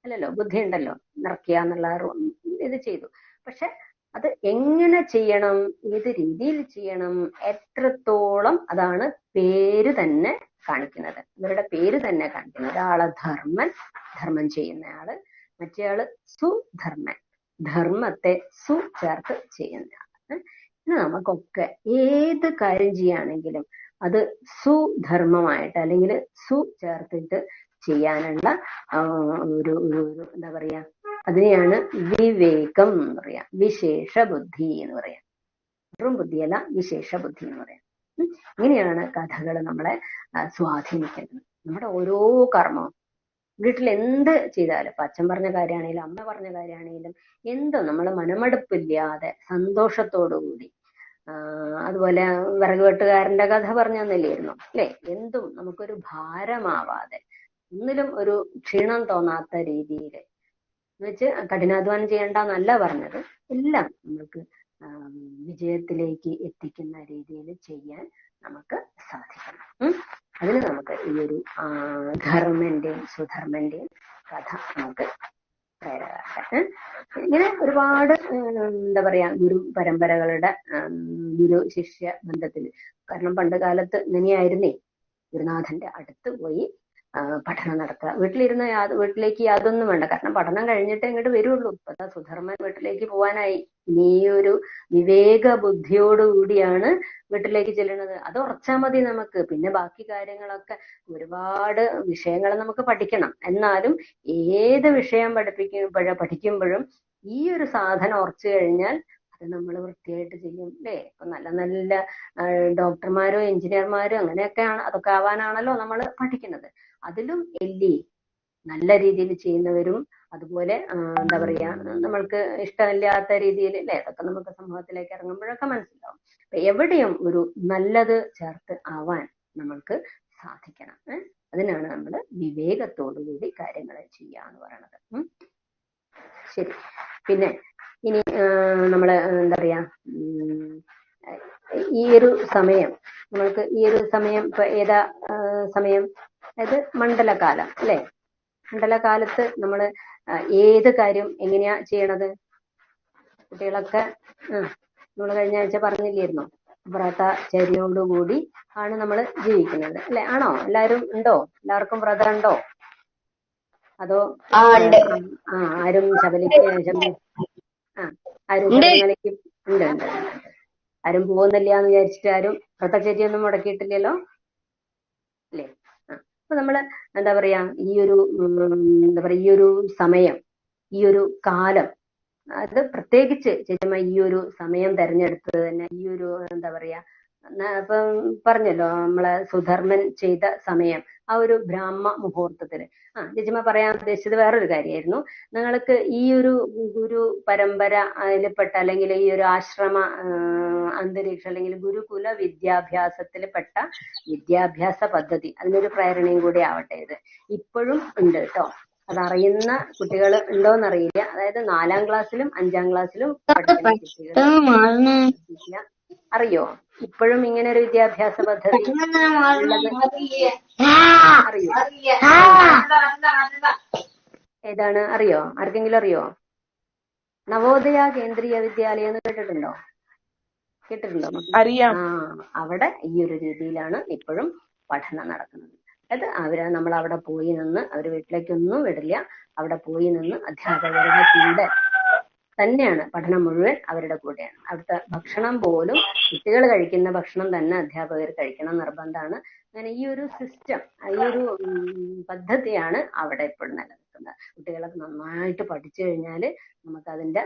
അല്ലല്ലോ. ബുദ്ധി ഉണ്ടല്ലോ, നിറയ്ക്കുക എന്നുള്ള ഇത് ചെയ്തു. പക്ഷെ അത് എങ്ങനെ ചെയ്യണം, ഏത് രീതിയിൽ ചെയ്യണം, എത്രത്തോളം, അതാണ് പേര് തന്നെ കാണിക്കുന്നത്. ഇവരുടെ പേര് തന്നെ കാണിക്കുന്നത്. ഒരാളെ ധർമ്മൻ, ധർമ്മം ചെയ്യുന്നയാള്. മറ്റേയാള് സുധർമ്മൻ, ധർമ്മത്തെ സു ചേർത്ത് ചെയ്യുന്നയാള്. നമുക്കൊക്കെ ഏത് കാര്യം ചെയ്യുകയാണെങ്കിലും അത് സുധർമ്മമായിട്ട് അല്ലെങ്കിൽ സു ചേർത്തിട്ട് ചെയ്യാനുള്ള ഒരു എന്താ പറയാ, അതിനെയാണ് വിവേകം എന്ന് പറയാ, വിശേഷ ബുദ്ധി എന്ന് പറയാം. വെറും ബുദ്ധിയല്ല, വിശേഷ ബുദ്ധി എന്ന് പറയാം. ഇങ്ങനെയാണ് കഥകൾ നമ്മളെ സ്വാധീനിക്കുന്നത്. നമ്മുടെ ഓരോ കർമ്മവും വീട്ടിൽ എന്ത് ചെയ്താലും, ഇപ്പൊ അച്ഛൻ പറഞ്ഞ കാര്യമാണെങ്കിലും അമ്മ പറഞ്ഞ കാര്യമാണെങ്കിലും എന്തോ നമ്മൾ മനമടുപ്പില്ലാതെ സന്തോഷത്തോടുകൂടി, അതുപോലെ വിറക് വെട്ടുകാരന്റെ കഥ പറഞ്ഞു തന്നില്ലായിരുന്നു അല്ലെ, എന്തും നമുക്കൊരു ഭാരമാവാതെ, ഒന്നിലും ഒരു ക്ഷീണം തോന്നാത്ത രീതിയിൽ എന്നുവെച്ച് കഠിനാധ്വാനം ചെയ്യേണ്ടെന്നല്ല പറഞ്ഞത്, എല്ലാം നമുക്ക് വിജയത്തിലേക്ക് എത്തിക്കുന്ന രീതിയിൽ ചെയ്യാൻ നമുക്ക് സാധിക്കണം. അതിന് നമുക്ക് ഈ ഒരു ധർമ്മന്റെയും സുധർമ്മന്റെയും കഥ നമുക്ക് പ്രേരകമാക്കാം. ഇങ്ങനെ ഒരുപാട് എന്താ പറയാ, ഗുരു പരമ്പരകളുടെ ഗുരു ശിഷ്യ ബന്ധത്തിൽ, കാരണം പണ്ട് കാലത്ത് ഇങ്ങനെയായിരുന്നേ, ഗുരുനാഥന്റെ അടുത്ത് പോയി പഠനം നടത്തുക. വീട്ടിലേക്ക് യാതൊന്നും വേണ്ട, കാരണം പഠനം കഴിഞ്ഞിട്ടേ ഇങ്ങോട്ട് വരുള്ളൂ. ഇപ്പൊ സുധർമ്മൻ വീട്ടിലേക്ക് പോവാനായി. ഇനി ഒരു വിവേക ബുദ്ധിയോടുകൂടിയാണ് വീട്ടിലേക്ക് ചെല്ലുന്നത്. അത് ഉറച്ചാൽ മതി നമുക്ക്. പിന്നെ ബാക്കി കാര്യങ്ങളൊക്കെ, ഒരുപാട് വിഷയങ്ങൾ നമുക്ക് പഠിക്കണം. എന്നാലും ഏത് വിഷയം പഠിക്കുമ്പോഴും ഈ ഒരു സാധനം ഉറച്ചു കഴിഞ്ഞാൽ അത് നമ്മൾ വൃത്തിയായിട്ട് ചെയ്യും അല്ലേ. ഇപ്പൊ നല്ല നല്ല ഡോക്ടർമാരോ എഞ്ചിനീയർമാരോ അങ്ങനെയൊക്കെയാണ്, അതൊക്കെ ആവാനാണല്ലോ നമ്മൾ പഠിക്കുന്നത്. അതിലും നല്ല രീതിയിൽ ചെയ്യുന്നവരും, അതുപോലെ എന്താ പറയാ, നമ്മൾക്ക് ഇഷ്ടമില്ലാത്ത രീതിയിൽ അല്ലെ, അതൊക്കെ നമുക്ക് സമൂഹത്തിലേക്ക് ഇറങ്ങുമ്പോഴൊക്കെ മനസ്സിലാവും. എവിടെയും ഒരു നല്ലത് ചേർത്ത് ആവാൻ നമ്മൾക്ക് സാധിക്കണം. അതിനാണ് നമ്മൾ വിവേകത്തോടുകൂടി കാര്യങ്ങൾ ചെയ്യാന്ന് പറയണത്. ശരി. പിന്നെ ഇനി നമ്മള് എന്താ പറയാ, ഈ ഒരു സമയം നമ്മൾക്ക്, ഈ ഒരു സമയം ഇപ്പൊ ഏതാ സമയം, അതായത് മണ്ഡലകാലം അല്ലെ. മണ്ഡലകാലത്ത് നമ്മള് ഏത് കാര്യം എങ്ങനെയാ ചെയ്യണത്? കുട്ടികളൊക്കെ നമ്മൾ കഴിഞ്ഞ ആഴ്ച പറഞ്ഞില്ലായിരുന്നോ, വ്രതചര്യയോടുകൂടി ആണ് നമ്മൾ ജീവിക്കുന്നത് അല്ലെ. ആണോ? എല്ലാവരും ഉണ്ടോ? എല്ലാവർക്കും വ്രതം ഉണ്ടോ? അതോ ആ ഉണ്ട് ആരും ആരും ശബരിമലയ്ക്ക് ഉണ്ട് ഉണ്ട് ഉണ്ട്. ആരും പോകുന്നില്ല എന്ന് വിചാരിച്ചിട്ട് ആരും വ്രതചര്യൊന്നും മുടക്കിയിട്ടില്ലല്ലോ അല്ലേ? അപ്പൊ നമ്മള് എന്താ പറയാ ഈ ഒരു എന്താ പറയാ ഈ ഒരു സമയം, ഈ ഒരു കാലം, അത് പ്രത്യേകിച്ച് ചേച്ചമ്മ ഈ ഒരു സമയം തെരഞ്ഞെടുത്തത് തന്നെ ഈ ഒരു എന്താ പറയാ ഇപ്പം പറഞ്ഞല്ലോ നമ്മളെ സുധർമ്മൻ ചെയ്ത സമയം, ആ ഒരു ബ്രാഹ്മ മുഹൂർത്തത്തില്. ചേച്ചിമ്മ പറയാൻ ഉദ്ദേശിച്ചത് വേറൊരു കാര്യമായിരുന്നു. നിങ്ങൾക്ക് ഈ ഒരു ഗുരു പരമ്പര അതിൽപ്പെട്ട അല്ലെങ്കിൽ ഈ ഒരു ആശ്രമ അന്തരീക്ഷം അല്ലെങ്കിൽ ഗുരുകുല വിദ്യാഭ്യാസത്തിൽ പെട്ട വിദ്യാഭ്യാസ പദ്ധതി, അതിനൊരു പ്രേരണയും കൂടി ആവട്ടെ ഇത്. ഇപ്പോഴും ഉണ്ട് കേട്ടോ. അതറിയുന്ന കുട്ടികൾ ഉണ്ടോന്നറിയില്ല. അതായത് 4ാം ക്ലാസ്സിലും 5ാം ക്ലാസ്സിലും പഠിക്കുന്ന കുട്ടികൾ അറിയോ ഇപ്പോഴും ഇങ്ങനെ ഒരു വിദ്യാഭ്യാസ പദ്ധതി ഉള്ളത്? അറിയോ? ഏതാണ് അറിയോ? ആർക്കെങ്കിലും അറിയോ? നവോദയ കേന്ദ്രീയ വിദ്യാലയം എന്ന് കേട്ടിട്ടുണ്ടോ? കേട്ടിട്ടുണ്ടോ? അറിയാം. അവിടെ ഈ ഒരു രീതിയിലാണ് ഇപ്പോഴും പഠനം നടക്കുന്നത്. അത് നമ്മൾ അവിടെ പോയി നിന്ന്, അവര് വീട്ടിലേക്കൊന്നും വിടില്ല. അവിടെ പോയി നിന്ന് അധ്യാപകരുടെ കൂടെ തന്നെയാണ് പഠനം മുഴുവൻ, അവരുടെ കൂടെയാണ്. അവിടുത്തെ ഭക്ഷണം പോലും കുട്ടികൾ കഴിക്കുന്ന ഭക്ഷണം തന്നെ അധ്യാപകർ കഴിക്കണം, നിർബന്ധമാണ്. അങ്ങനെ ഈ ഒരു സിസ്റ്റം, ഈ ഒരു പദ്ധതിയാണ് അവിടെ ഇപ്പോൾ നിലനിൽക്കുന്നത്. കുട്ടികളൊക്കെ നന്നായിട്ട് പഠിച്ചു കഴിഞ്ഞാൽ നമുക്ക് അതിന്റെ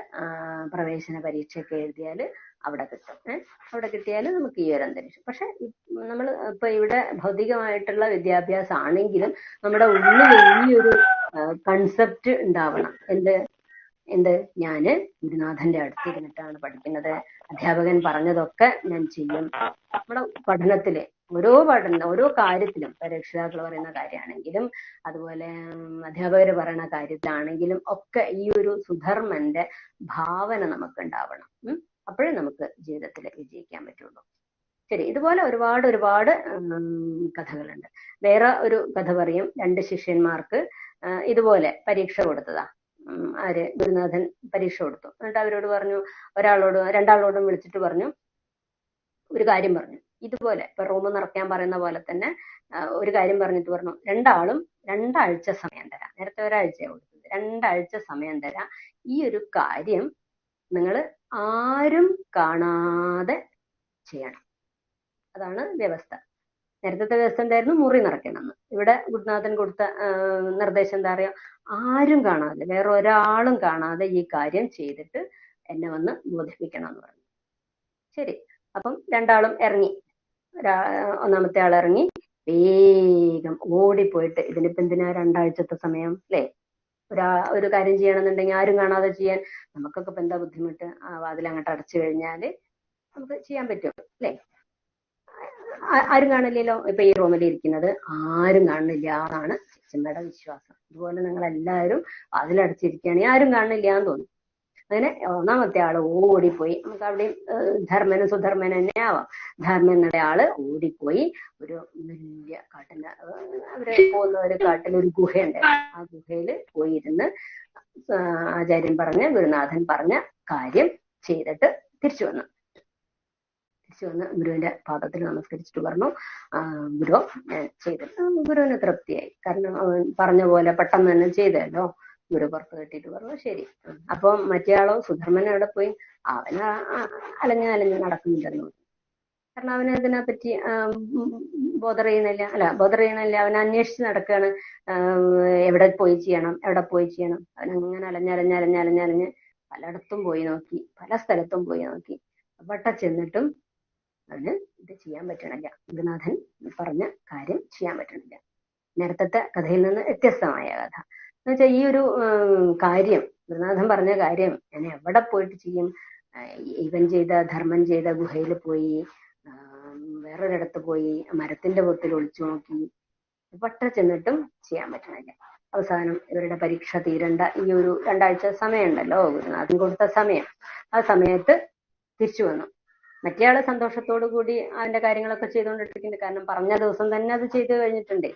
പ്രവേശന പരീക്ഷയൊക്കെ എഴുതിയാൽ അവിടെ കിട്ടും. അവിടെ കിട്ടിയാൽ നമുക്ക് ഈ ഒരു അന്തരീക്ഷം. പക്ഷെ നമ്മൾ ഇപ്പൊ ഇവിടെ ഭൗതികമായിട്ടുള്ള വിദ്യാഭ്യാസം ആണെങ്കിലും നമ്മുടെ ഉള്ളിൽ ഈ ഒരു കൺസെപ്റ്റ് ഉണ്ടാവണം. എന്ത് ഞാന് ഗുരുനാഥന്റെ അടുത്തിരുന്നിട്ടാണ് പഠിക്കുന്നത്, അധ്യാപകൻ പറഞ്ഞതൊക്കെ ഞാൻ ചെയ്യും. നമ്മുടെ പഠനത്തിലെ ഓരോ കാര്യത്തിലും, രക്ഷിതാക്കൾ പറയുന്ന കാര്യമാണെങ്കിലും അതുപോലെ അധ്യാപകര് പറയുന്ന കാര്യത്തിലാണെങ്കിലും ഒക്കെ ഈ ഒരു സുധർമ്മന്റെ ഭാവന നമുക്ക് ഉണ്ടാവണം. അപ്പോഴേ നമുക്ക് ജീവിതത്തിൽ വിജയിക്കാൻ പറ്റുള്ളൂ. ശരി, ഇതുപോലെ ഒരുപാട് കഥകളുണ്ട്. വേറെ ഒരു കഥ പറയും. 2 ശിഷ്യന്മാർക്ക് ഇതുപോലെ പരീക്ഷ കൊടുത്തതാ. ഗുരുനാഥൻ പരീക്ഷ കൊടുത്തു. എന്നിട്ട് അവരോട് പറഞ്ഞു, രണ്ടാളോടും വിളിച്ചിട്ട് പറഞ്ഞു, ഒരു കാര്യം പറഞ്ഞു. ഇതുപോലെ ഇപ്പൊ റൂം നിറയ്ക്കാൻ പറയുന്ന പോലെ തന്നെ ഒരു കാര്യം പറഞ്ഞിട്ട് പറഞ്ഞു, രണ്ടാളും 2 ആഴ്ച സമയം തരാം. നേരത്തെ ഒരാഴ്ചയാണ് കൊടുത്തത്. 2 ആഴ്ച സമയം തരാം. ഈ ഒരു കാര്യം നിങ്ങൾ ആരും കാണാതെ ചെയ്യണം. അതാണ് വ്യവസ്ഥ. നേരത്തെ വ്യവസ്ഥ എന്തായിരുന്നു? മുറി നിറയ്ക്കണമെന്ന്. ഇവിടെ ഗുരുനാഥൻ കൊടുത്ത നിർദ്ദേശം എന്താ പറയാ? ആരും കാണാതെ, വേറെ ഒരാളും കാണാതെ ഈ കാര്യം ചെയ്തിട്ട് എന്നെ വന്ന് ബോധിപ്പിക്കണം എന്ന് പറഞ്ഞു. ശരി, അപ്പം രണ്ടാളും ഇറങ്ങി. ഒന്നാമത്തെ ആൾ ഇറങ്ങി വേഗം ഓടിപ്പോയിട്ട്, ഇതിനിപ്പോ എന്തിനാ 2 ആഴ്ചത്തെ സമയം അല്ലേ? ഒരു കാര്യം ചെയ്യണമെന്നുണ്ടെങ്കിൽ ആരും കാണാതെ ചെയ്യാൻ നമുക്കൊക്കെ ഇപ്പൊ എന്താ ബുദ്ധിമുട്ട്? വാതിൽ അങ്ങോട്ട് അടച്ചു കഴിഞ്ഞാല് നമുക്ക് ചെയ്യാൻ പറ്റും അല്ലേ? ആരും കാണില്ലല്ലോ. ഇപ്പൊ ഈ റൂമിൽ ഇരിക്കുന്നത് ആരും കാണുന്നില്ല എന്നാണ് ചേച്ചിമ്മയുടെ വിശ്വാസം. അതുപോലെ നിങ്ങൾ എല്ലാവരും വാതിലടച്ചിരിക്കുകയാണെങ്കിൽ ആരും കാണില്ല എന്ന് തോന്നും. അങ്ങനെ ഒന്നാമത്തെ ആള് ഓടിപ്പോയി. നമുക്ക് അവിടെയും ധർമ്മനും സുധർമ്മനും തന്നെ ആവാം. ധർമ്മൻ എന്നുള്ള ആള് ഓടിപ്പോയി ഒരു വലിയ കാട്ടില്, അവര് പോകുന്ന ഒരു കാട്ടിൽ ഒരു ഗുഹയുണ്ട്. ആ ഗുഹയില് പോയിരുന്ന് ഗുരുനാഥൻ പറഞ്ഞ കാര്യം ചെയ്തിട്ട് തിരിച്ചു വന്നു. ഗുരുവിന്റെ പാദത്തിൽ നമസ്കരിച്ചിട്ട് പറഞ്ഞു, ഗുരു ഞാൻ ചെയ്തിട്ട്. ഗുരുവിന് തൃപ്തിയായി. കാരണം അവൻ പറഞ്ഞ പോലെ പെട്ടെന്ന് തന്നെ ചെയ്തല്ലോ. ഗുരു പുറത്ത് കെട്ടിയിട്ട് പറഞ്ഞു ശരി. അപ്പം മറ്റേയാളോ സുധർമ്മൻ എവിടെ പോയി? അവന് അലഞ്ഞ് നടക്കുന്നില്ലെന്ന്. കാരണം അവന് ഇതിനെപ്പറ്റി ബോധർ ചെയ്യുന്നില്ല. അവൻ അന്വേഷിച്ച് നടക്കുകയാണ്. എവിടെ പോയി ചെയ്യണം. അവനങ്ങനെ അലഞ്ഞ് പലയിടത്തും പോയി നോക്കി, പല സ്ഥലത്തും പോയി നോക്കി. വട്ട ചെന്നിട്ടും അവന് ഇത് ചെയ്യാൻ പറ്റണില്ല. ഗുരുനാഥൻ പറഞ്ഞ കാര്യം ചെയ്യാൻ പറ്റണില്ല. നേരത്തെ കഥയിൽ നിന്ന് വ്യത്യസ്തമായ കഥ എന്ന് വെച്ചാൽ ഈ ഒരു കാര്യം, ഗുരുനാഥൻ പറഞ്ഞ കാര്യം ഞാൻ എവിടെ പോയിട്ട് ചെയ്യും? ധർമ്മൻ ചെയ്ത ഗുഹയിൽ പോയി, വേറൊരിടത്ത് പോയി, മരത്തിന്റെ പൊത്തിൽ ഒളിച്ചു നോക്കി, വട്ട ചെന്നിട്ടും ചെയ്യാൻ പറ്റണില്ല. അവസാനം ഇവരുടെ പരീക്ഷ തീരേണ്ട ഈ ഒരു 2 ആഴ്ച സമയമുണ്ടല്ലോ, ഗുരുനാഥൻ കൊടുത്ത സമയം, ആ സമയത്ത് തിരിച്ചു വന്നു. മറ്റേയാള് സന്തോഷത്തോടു കൂടി അതിന്റെ കാര്യങ്ങളൊക്കെ ചെയ്തുകൊണ്ടിരിക്കുന്നുണ്ട്. കാരണം പറഞ്ഞ ദിവസം തന്നെ അത് ചെയ്തു കഴിഞ്ഞിട്ടുണ്ടേ.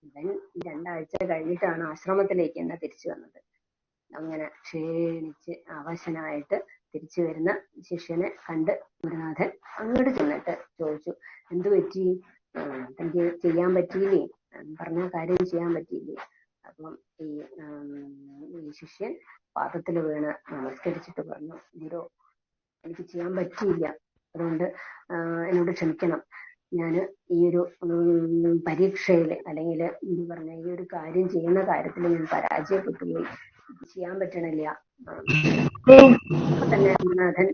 ഇവൻ 2 ആഴ്ച കഴിഞ്ഞിട്ടാണ് ആശ്രമത്തിലേക്ക് തന്നെ തിരിച്ചു വന്നത്. അങ്ങനെ ക്ഷീണിച്ച് അവശനായിട്ട് തിരിച്ചു വരുന്ന ശിഷ്യനെ കണ്ട് ഗുരുനാഥൻ അങ്ങോട്ട് ചെന്നിട്ട് ചോദിച്ചു, എന്തു പറ്റി? തനിക്ക് ചെയ്യാൻ പറ്റിയില്ലേ? പറഞ്ഞ കാര്യം ചെയ്യാൻ പറ്റിയില്ലേ? അപ്പം ഈ ഈ ശിഷ്യൻ പാദത്തിൽ വീണ് നമസ്കരിച്ചിട്ട് പറഞ്ഞു, ഗുരു എനിക്ക് ചെയ്യാൻ പറ്റിയില്ല, അതുകൊണ്ട് എന്നോട് ക്ഷമിക്കണം. ഞാൻ ഈ ഒരു പരീക്ഷയിൽ അല്ലെങ്കിൽ എന്ന് പറഞ്ഞ ഈ ഒരു കാര്യം ചെയ്യുന്ന കാര്യത്തിൽ ഞാൻ പരാജയപ്പെട്ടു പോയി, ചെയ്യാൻ പറ്റണില്ല. അപ്പൊ തന്നെ ഗുരുനാഥൻ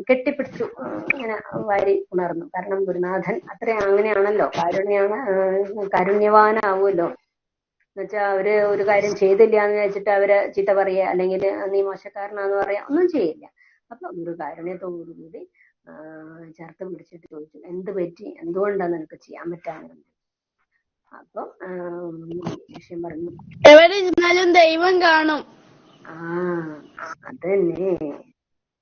കെട്ടിപ്പിടിച്ചു, ഇങ്ങനെ വാരി ഉണർന്നു. കാരണം ഗുരുനാഥൻ അത്ര അങ്ങനെയാണല്ലോ, കാരുണ്യവാനാവുമല്ലോ. എന്നുവെച്ചാൽ അവര് ഒരു കാര്യം ചെയ്തില്ല എന്ന് വെച്ചിട്ട് അവര് ചീത്ത പറയുക അല്ലെങ്കിൽ നീ മോശക്കാരനാന്ന് പറയാ ഒന്നും ചെയ്യില്ല. അപ്പൊ ഒരു കാരുണ്യത്തോടുകൂടി ചേർത്ത് പിടിച്ചിട്ട് ചോദിച്ചു, എന്ത് പറ്റി, എന്തുകൊണ്ടാണ് നിനക്ക് ചെയ്യാൻ പറ്റാറുണ്ട്? അപ്പൊ ശിഷ്യൻ പറഞ്ഞു, എവിടെ ഇരുന്നാലും ദൈവം കാണും. അതന്നെ,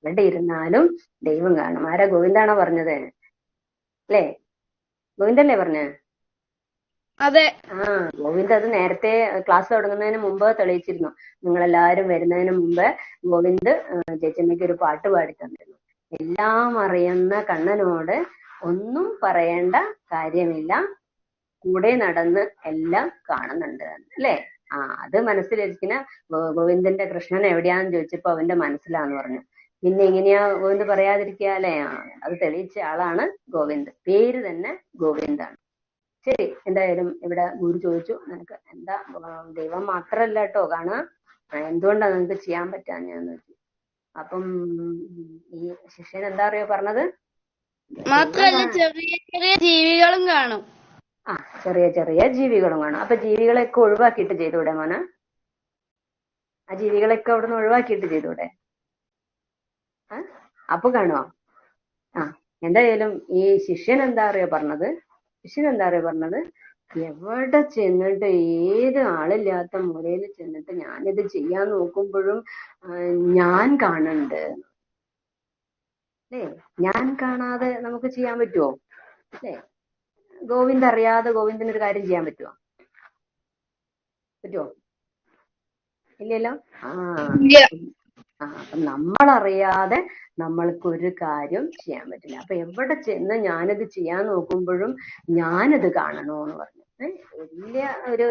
എവിടെ ഇരുന്നാലും ദൈവം കാണും. ആരാ? ഗോവിന്ദാണോ പറഞ്ഞത്? അല്ലേ? ഗോവിന്ദല്ലേ പറഞ്ഞേ? അതെ. ഗോവിന്ദ് അത് നേരത്തെ ക്ലാസ് തുടങ്ങുന്നതിന് മുമ്പ് തെളിയിച്ചിരുന്നു. നിങ്ങളെല്ലാരും വരുന്നതിന് മുമ്പ് ഗോവിന്ദ് ചേച്ചമ്മയ്ക്ക് ഒരു പാട്ട് പാടി തന്നിരുന്നു. എല്ലാം അറിയുന്ന കണ്ണനോട് ഒന്നും പറയേണ്ട കാര്യമില്ല, കൂടെ നടന്ന് എല്ലാം കാണുന്നുണ്ട്, അല്ലേ? അത് മനസ്സിലിരിക്കുന്ന ഗോവിന്ദന്റെ കൃഷ്ണൻ എവിടെയാന്ന് ചോദിച്ചപ്പോ അവന്റെ മനസ്സിലാന്ന് പറഞ്ഞു. പിന്നെ എങ്ങനെയാ ഗോവിന്ദ് പറയാതിരിക്കുക, അല്ലേ? അത് തെളിയിച്ച ആളാണ് ഗോവിന്ദ്. പേര് തന്നെ ഗോവിന്ദാണ്. ശരി, എന്തായാലും ഇവിടെ ഗുരു ചോദിച്ചു, നിനക്ക് എന്താ ദൈവം മാത്രല്ല കേട്ടോ കാണുക, എന്തുകൊണ്ടാ നിനക്ക് ചെയ്യാൻ പറ്റാഞ്ഞെന്ന് ചോദിച്ചു. അപ്പം ഈ ശിഷ്യൻ എന്താ അറിയോ പറഞ്ഞത്? മാത്രല്ല ചെറിയ ചെറിയ ജീവികളും കാണും. ചെറിയ ചെറിയ ജീവികളും കാണും. അപ്പൊ ജീവികളെയൊക്കെ ഒഴിവാക്കിയിട്ട് ചെയ്തൂടെ മോനെ? ആ ജീവികളെയൊക്കെ അവിടുന്ന് ഒഴിവാക്കിയിട്ട് ചെയ്തൂടെ? അപ്പൊ കാണുമോ? എന്തായാലും ഈ ശിഷ്യൻ എന്താ അറിയോ പറഞ്ഞത്? എവിടെ ചെന്നിട്ട് ഏത് ആളില്ലാത്ത മുറിയിൽ ചെന്നിട്ട് ഞാനിത് ചെയ്യാൻ നോക്കുമ്പോഴും ഞാൻ കാണുന്നുണ്ട്, അല്ലേ? ഞാൻ കാണാതെ നമുക്ക് ചെയ്യാൻ പറ്റുമോ? അല്ലേ? ഗോവിന്ദ് അറിയാതെ ഗോവിന്ദനൊരു കാര്യം ചെയ്യാൻ പറ്റുമോ? ഇല്ലല്ലോ. അപ്പൊ നമ്മളറിയാതെ നമ്മൾക്കൊരു കാര്യം ചെയ്യാൻ പറ്റില്ല. അപ്പൊ എവിടെ ചെന്ന് ഞാനിത് ചെയ്യാൻ നോക്കുമ്പോഴും ഞാനിത് കാണണോന്ന് പറഞ്ഞു. വലിയ ഒരു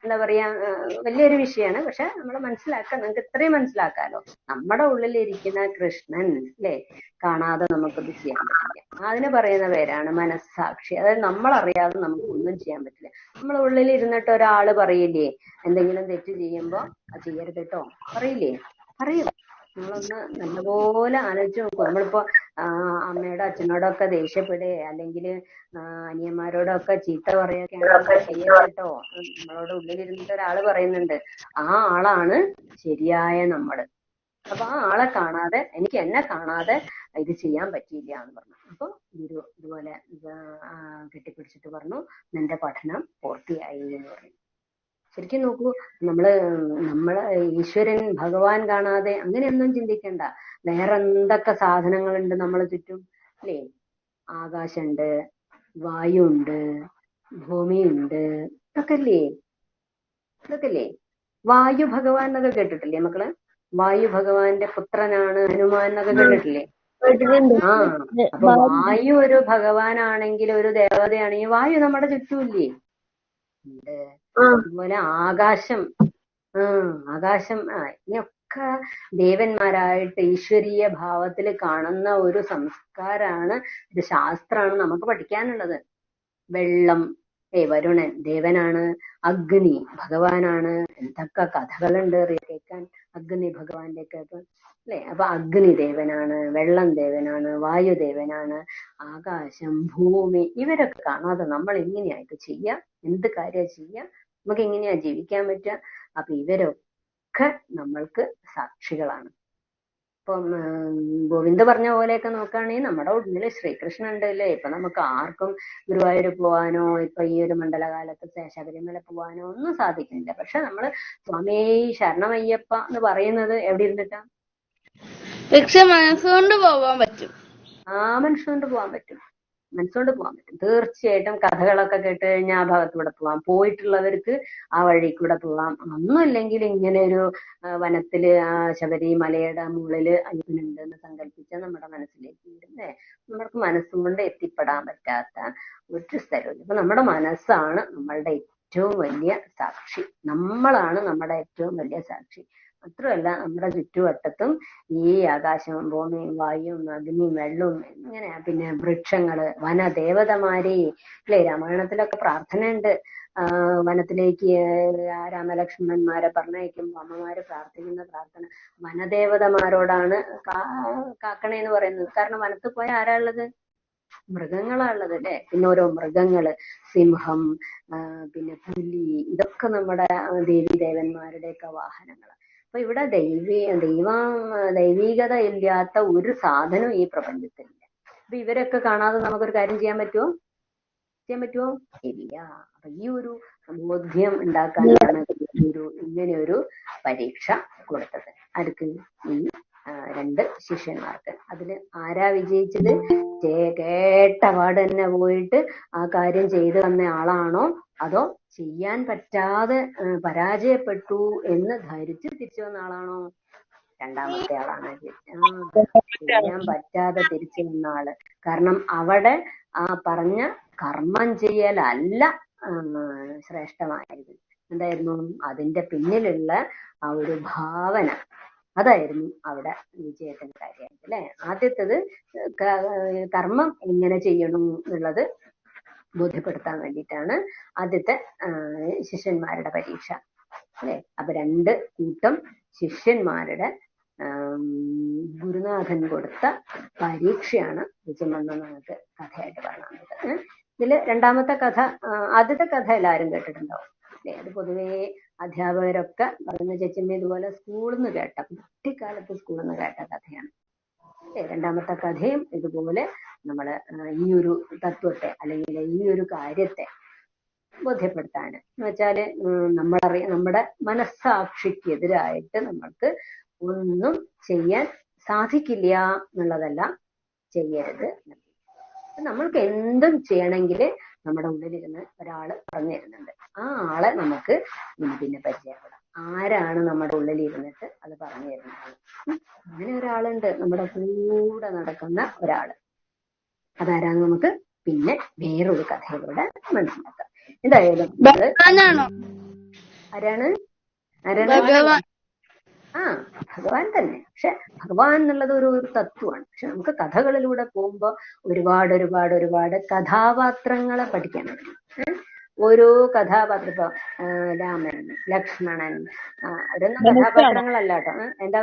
എന്താ പറയാ, വലിയൊരു വിഷയമാണ്. പക്ഷെ നമ്മൾ മനസ്സിലാക്കാൻ, നമുക്ക് ഇത്രയും മനസ്സിലാക്കാലോ, നമ്മുടെ ഉള്ളിലിരിക്കുന്ന കൃഷ്ണൻ, അല്ലേ, കാണാതെ നമുക്കത് ചെയ്യാൻ പറ്റില്ല. അതിന് പറയുന്ന പേരാണ് മനസ്സാക്ഷി. അതായത് നമ്മളറിയാതെ നമുക്ക് ഒന്നും ചെയ്യാൻ പറ്റില്ല. നമ്മളെ ഉള്ളിൽ ഇരുന്നിട്ട് ഒരാള് പറയില്ലേ, എന്തെങ്കിലും തെറ്റ് ചെയ്യുമ്പോ അത് ചെയ്യരുത് കേട്ടോ, പറയില്ലേ? പറയും. നമ്മളൊന്ന് നല്ലപോലെ ആലോചിച്ച് നോക്കൂ. നമ്മളിപ്പോ അമ്മയോടോ അച്ഛനോടൊക്കെ ദേഷ്യപ്പെടുക അല്ലെങ്കിൽ അനിയന്മാരോടൊക്കെ ചീത്ത പറയുകയൊക്കെ ആണെങ്കിൽ ചെയ്യരുത് കേട്ടോ, നമ്മളോട് ഉള്ളിലിരുന്നിട്ട് ഒരാള് പറയുന്നുണ്ട്, ആ ആളാണ് ശരിയായ നമ്മള്. അപ്പൊ ആ ആളെ കാണാതെ, എനിക്ക് എന്നെ കാണാതെ ഇത് ചെയ്യാൻ പറ്റിയില്ല എന്ന് പറഞ്ഞു. അപ്പൊ ഗുരു ഇതുപോലെ കെട്ടിപ്പിടിച്ചിട്ട് പറഞ്ഞു, നിന്റെ പഠനം പൂർത്തിയായി എന്ന് പറഞ്ഞു. ശരിക്കും നോക്കൂ, നമ്മള് ഈശ്വരൻ ഭഗവാൻ കാണാതെ അങ്ങനെയൊന്നും ചിന്തിക്കണ്ട. വേറെ എന്തൊക്കെ സാധനങ്ങളുണ്ട് നമ്മളെ ചുറ്റും, അല്ലേ? ആകാശമുണ്ട്, വായുണ്ട്, ഭൂമിയുണ്ട്, ഇതൊക്കെ വായു ഭഗവാൻ എന്നൊക്കെ കേട്ടിട്ടില്ലേ മക്കള്? വായു ഭഗവാന്റെ പുത്രനാണ് ഹനുമാൻ എന്നൊക്കെ കേട്ടിട്ടില്ലേ? അപ്പൊ വായു ഒരു ഭഗവാനാണെങ്കിൽ, ഒരു ദേവതയാണെങ്കിൽ വായു നമ്മുടെ ചുറ്റുമില്ലേ? ഉണ്ട്. അതുപോലെ ആകാശം, ഇതൊക്കെ ദേവന്മാരായിട്ട് ഈശ്വരീയ ഭാവത്തിൽ കാണുന്ന ഒരു സംസ്കാരാണ്, ഒരു ശാസ്ത്രമാണ് നമുക്ക് പഠിക്കാനുള്ളത്. വെള്ളം, വരുണൻ ദേവനാണ്, അഗ്നി ഭഗവാനാണ്. എന്തൊക്കെ കഥകളുണ്ട് കേൾക്കാൻ അഗ്നി ഭഗവാന്റെ ഒക്കെ, അല്ലെ? അപ്പൊ അഗ്നി ദേവനാണ്, വെള്ളം ദേവനാണ്, വായു ദേവനാണ്, ആകാശം, ഭൂമി, ഇവരൊക്കെ കാണാതെ നമ്മൾ എങ്ങനെയായിട്ട് ചെയ്യാം? എന്ത് കാര്യം ചെയ്യാം? നമുക്ക് എങ്ങനെയാ ജീവിക്കാൻ പറ്റുക? അപ്പൊ ഇവരൊക്കെ നമ്മൾക്ക് സാക്ഷികളാണ്. ഇപ്പം ഗോവിന്ദ് പറഞ്ഞ പോലെയൊക്കെ നോക്കുകയാണെങ്കിൽ നമ്മുടെ ഉള്ളില് ശ്രീകൃഷ്ണൻ ഉണ്ട്, അല്ലേ? ഇപ്പൊ നമുക്ക് ആർക്കും ഗുരുവായൂർ പോവാനോ ഇപ്പൊ ഈ ഒരു മണ്ഡലകാലത്ത് ശബരിമല പോവാനോ ഒന്നും സാധിക്കുന്നില്ല. പക്ഷെ നമ്മള് സ്വാമി ശരണമയ്യപ്പ എന്ന് പറയുന്നത് എവിടെ ഇരുന്നിട്ടാ? മനസ്സുകൊണ്ട് പോവാൻ പറ്റും. മനസ്സുകൊണ്ട് പോകാൻ പറ്റും. തീർച്ചയായിട്ടും. കഥകളൊക്കെ കേട്ട് കഴിഞ്ഞാൽ ആ ഭാഗത്തൂടെ പോവാം, പോയിട്ടുള്ളവർക്ക് ആ വഴി കൂടെ പോവാം. ഒന്നുമില്ലെങ്കിൽ ഇങ്ങനെ ഒരു വനത്തില് ശബരിമലയുടെ മുകളില് അയ്യപ്പനുണ്ട് എന്ന് സങ്കല്പിച്ചാൽ നമ്മുടെ മനസ്സിലേക്ക് അല്ലേ, നമുക്ക് മനസ്സും കൊണ്ട് എത്തിപ്പെടാൻ പറ്റാത്ത ഒരു സ്ഥലമില്ല. അപ്പൊ നമ്മുടെ മനസ്സാണ് നമ്മളുടെ ഏറ്റവും വലിയ സാക്ഷി. നമ്മളാണ് നമ്മുടെ ഏറ്റവും വലിയ സാക്ഷി. മാത്രമല്ല നമ്മുടെ ചുറ്റുവട്ടത്തും ഈ ആകാശവും ഭൂമിയും വായുവും അഗ്നിയും വെള്ളവും ഇങ്ങനെ പിന്നെ വൃക്ഷങ്ങള് വനദേവതമാരെ അല്ലെ രാമായണത്തിലൊക്കെ പ്രാർത്ഥനയുണ്ട്. വനത്തിലേക്ക് രാമലക്ഷ്മണന്മാരെ പറഞ്ഞയക്കുമ്പോ അമ്മമാര് പ്രാർത്ഥിക്കുന്ന പ്രാർത്ഥന വനദേവതമാരോടാണ് കാക്കണേന്ന് പറയുന്നത്. കാരണം വനത്തിൽ പോയ ആരാ ഉള്ളത്? മൃഗങ്ങളാ ഉള്ളത് അല്ലെ. പിന്നെ ഓരോ മൃഗങ്ങള്, സിംഹം, പിന്നെ പുലി, ഇതൊക്കെ നമ്മുടെ ദേവീദേവന്മാരുടെയൊക്കെ വാഹനങ്ങള്. അപ്പൊ ഇവിടെ ദൈവീകത ഇല്ലാത്ത ഒരു സാധനവും ഈ പ്രപഞ്ചത്തിലില്ല. അപ്പൊ ഇവരൊക്കെ കാണാതെ നമുക്കൊരു കാര്യം ചെയ്യാൻ പറ്റുമോ? ഇല്ല. അപ്പൊ ഈ ഒരു ബോധ്യം ഉണ്ടാക്കാനാണ് ഇങ്ങനെ ഒരു പരീക്ഷ കൊടുത്തത്. ആർക്ക്? ഈ 2 ശിഷ്യന്മാർക്ക്. അതില് ആരാ വിജയിച്ചത്? കേട്ട പാട് തന്നെ പോയിട്ട് ആ കാര്യം ചെയ്തു വന്ന ആളാണോ, അതോ ചെയ്യാൻ പറ്റാതെ പരാജയപ്പെട്ടു എന്ന് ധരിച്ച് തിരിച്ചു വന്ന ആളാണോ? രണ്ടാമത്തെ ആളാണ്. ചെയ്യാൻ പറ്റാതെ തിരിച്ചു വന്ന ആള്. കാരണം അവിടെ ആ പറഞ്ഞ കർമ്മം ചെയ്യലല്ല ശ്രേഷ്ഠമായത്. എന്തായിരുന്നു? അതിന്റെ പിന്നിലുള്ള ആ ഒരു ഭാവന, അതായിരുന്നു അവിടെ വിജയത്തിന്റെ കാര്യമായിട്ട് അല്ലെ. ആദ്യത്തേത് കർമ്മം എങ്ങനെ ചെയ്യണം എന്നുള്ളത് ബോധ്യപ്പെടുത്താൻ വേണ്ടിയിട്ടാണ് ആദ്യത്തെ ശിഷ്യന്മാരുടെ പരീക്ഷ അല്ലെ. അപ്പൊ 2 കൂട്ടം ശിഷ്യന്മാരുടെ ഗുരുനാഥൻ കൊടുത്ത പരീക്ഷയാണ് വിജയമെന്ന് നമുക്ക് കഥയായിട്ട് പറഞ്ഞത്. ഇതില് രണ്ടാമത്തെ കഥ, ആദ്യത്തെ കഥ എല്ലാവരും കേട്ടിട്ടുണ്ടാവും അല്ലെ. അത് പൊതുവേ അധ്യാപകരൊക്കെ പറയുന്ന ചേച്ചിമ്മ ഇതുപോലെ സ്കൂളിൽ നിന്ന് കേട്ട, കുട്ടിക്കാലത്ത് സ്കൂളിൽ നിന്ന് കേട്ട കഥയാണ്. രണ്ടാമത്തെ കഥയും ഇതുപോലെ നമ്മള് ഈ ഒരു തത്വത്തെ അല്ലെങ്കിൽ ഈ ഒരു കാര്യത്തെ ബോധ്യപ്പെടുത്താന് എന്ന് വെച്ചാല് നമ്മുടെ മനസ്സാക്ഷിക്കെതിരായിട്ട് നമ്മൾക്ക് ഒന്നും ചെയ്യാൻ സാധിക്കില്ല എന്നുള്ളതല്ല, ചെയ്യരുത്. നമ്മൾക്ക് എന്തും ചെയ്യണമെങ്കിൽ നമ്മുടെ ഉള്ളിലിരുന്ന് ഒരാള് പറഞ്ഞു തരുന്നുണ്ട്. ആ ആളെ നമുക്ക് പിന്നെ പരിചയപ്പെടാം. ആരാണ് നമ്മുടെ ഉള്ളിൽ ഇരുന്നിട്ട് അത് പറഞ്ഞു തരുന്നത്? അങ്ങനെ ഒരാളുണ്ട്, നമ്മുടെ കൂടെ നടക്കുന്ന ഒരാള്. അതാരാന്ന് നമുക്ക് പിന്നെ വേറൊരു കഥയിലൂടെ മനസ്സിലാക്കാം. എന്തായാലും ആരാണ്? ഭഗവാൻ തന്നെ. പക്ഷെ ഭഗവാൻ എന്നുള്ളത് ഒരു തത്വമാണ്. പക്ഷെ നമുക്ക് കഥകളിലൂടെ പോകുമ്പോ ഒരുപാട് കഥാപാത്രങ്ങളെ പഠിക്കാൻ പറ്റും. ഓരോ കഥാപാത്രം, ഇപ്പൊ രാമൻ, ലക്ഷ്മണൻ, അതൊന്നും കഥാപാത്രങ്ങളല്ല കേട്ടോ. എന്താ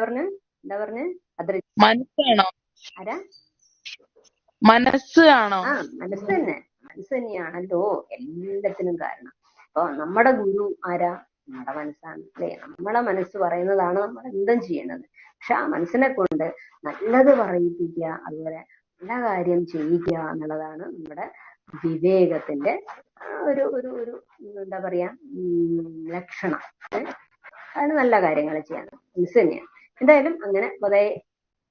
പറഞ്ഞ് അത്ര മനസ്സാണോ? ആരാ? മനസ്സ് ആണോ? മനസ്സ് തന്നെ. മനസ്സ് തന്നെയാണല്ലോ എല്ലാത്തിനും കാരണം. അപ്പൊ നമ്മുടെ ഗുരു ആരാ? നമ്മുടെ മനസ്സാണ് അല്ലെ. നമ്മളെ മനസ്സ് പറയുന്നതാണ് നമ്മൾ എന്തും ചെയ്യണത്. പക്ഷെ ആ മനസ്സിനെ കൊണ്ട് നല്ലത് പറയിപ്പിക്കുക, അതുപോലെ നല്ല കാര്യം ചെയ്യിക്കുക എന്നുള്ളതാണ് നമ്മുടെ വിവേകത്തിന്റെ ഒരു ഒരു ഒരു എന്താ പറയാ ലക്ഷണം. അതാണ് നല്ല കാര്യങ്ങൾ ചെയ്യാൻ മനസ്സ് തന്നെയാണ്. എന്തായാലും അങ്ങനെ കുറെ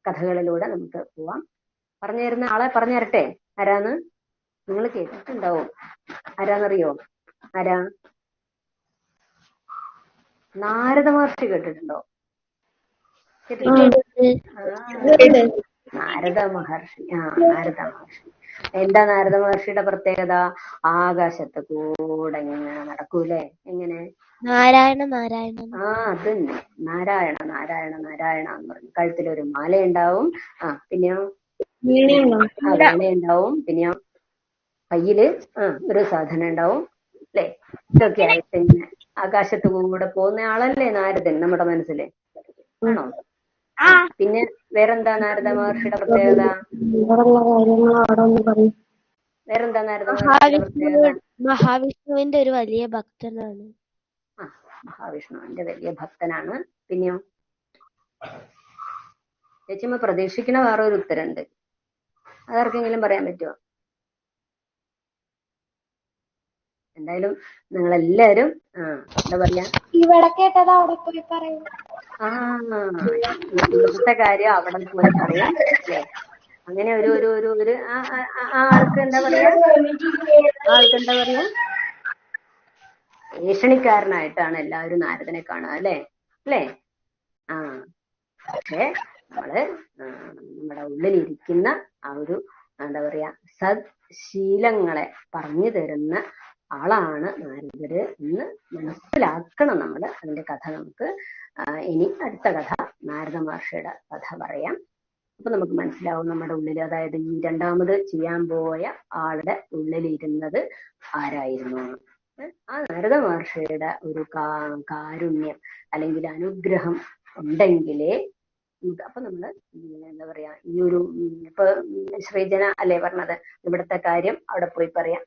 കഥകളിലൂടെ നമുക്ക് പോവാം. പറഞ്ഞു തരുന്ന ആളെ പറഞ്ഞു തരട്ടെ. ആരാന്ന് നിങ്ങൾ കേട്ടിട്ടുണ്ടാവും. ആരാന്നറിയോ? ആരാ? നാരദ മഹർഷി കേട്ടിട്ടുണ്ടോ? നാരദ മഹർഷി. നാരദ മഹർഷി. എന്താ നാരദ മഹർഷിയുടെ പ്രത്യേകത? ആകാശത്ത് കൂടെ ഇങ്ങനെ നടക്കൂലേ. എങ്ങനെ? നാരായണ അതന്നെ. നാരായണ നാരായണ നാരായണ എന്ന് പറഞ്ഞു. കഴുത്തിലൊരു മാല ഉണ്ടാവും. പിന്നെയോ വീണയുണ്ടാവും. പിന്നെയോ കയ്യില് ഒരു സാധനം ഉണ്ടാവും അല്ലെ. ഇതൊക്കെ ആയിട്ട് ഇങ്ങനെ ആകാശത്ത് കൂടെ പോകുന്ന ആളല്ലേ നാരദൻ നമ്മുടെ മനസ്സില്. ആണോ? പിന്നെ വേറെന്താ നാരദ മഹർഷിയുടെ പ്രത്യേകത? വേറെന്താ നാരദ മഹർഷിയുടെ പ്രത്യേകത? മഹാവിഷ്ണുവിന്റെ ഒരു വലിയ ഭക്തനാണ്. മഹാവിഷ്ണുവിന്റെ വലിയ ഭക്തനാണ്. പിന്നെയോ ചേച്ചിമ്മ പ്രതീക്ഷിക്കണ വേറെ ഒരു ഉത്തരണ്ട്. അതാർക്കെങ്കിലും പറയാൻ പറ്റുമോ? എന്തായാലും നിങ്ങളെല്ലാരും എന്താ പറയാ, ഇവിടെ കേട്ടത് അവിടെ പോയി പറയും. ഇവിടുത്തെ കാര്യം അവിടെ പോയി പറയും അല്ലേ. അങ്ങനെ ഒരു ഒരു ഒരു ഒരു ആൾക്ക് എന്താ പറയാ, ഭീഷണിക്കാരനായിട്ടാണ് എല്ലാവരും നാരദനെ കാണുക അല്ലേ. പക്ഷേ നമ്മള് നമ്മുടെ ഉള്ളിലിരിക്കുന്ന ആ ഒരു എന്താ പറയാ സത് ശീലങ്ങളെ പറഞ്ഞു തരുന്ന ആളാണ് നാരദര് എന്ന് മനസ്സിലാക്കണം നമ്മൾ. അതിന്റെ കഥ നമുക്ക് ഇനി അടുത്ത കഥ നാരദ മഹർഷിയുടെ കഥ പറയാം. അപ്പൊ നമുക്ക് മനസ്സിലാവും നമ്മുടെ ഉള്ളിൽ, അതായത് ഈ രണ്ടാമത് ചെയ്യാൻ പോയ ആളുടെ ഉള്ളിലിരുന്നത് ആരായിരുന്നു. ആ നാരദ മഹർഷിയുടെ ഒരു കാരുണ്യം അല്ലെങ്കിൽ അനുഗ്രഹം ഉണ്ടെങ്കിലേ അപ്പൊ നമ്മള് എന്താ പറയാ, ഈ ഒരു ഇപ്പൊ ശ്രീജന അല്ലേ പറഞ്ഞത്, ഇവിടുത്തെ കാര്യം അവിടെ പോയി പറയാം.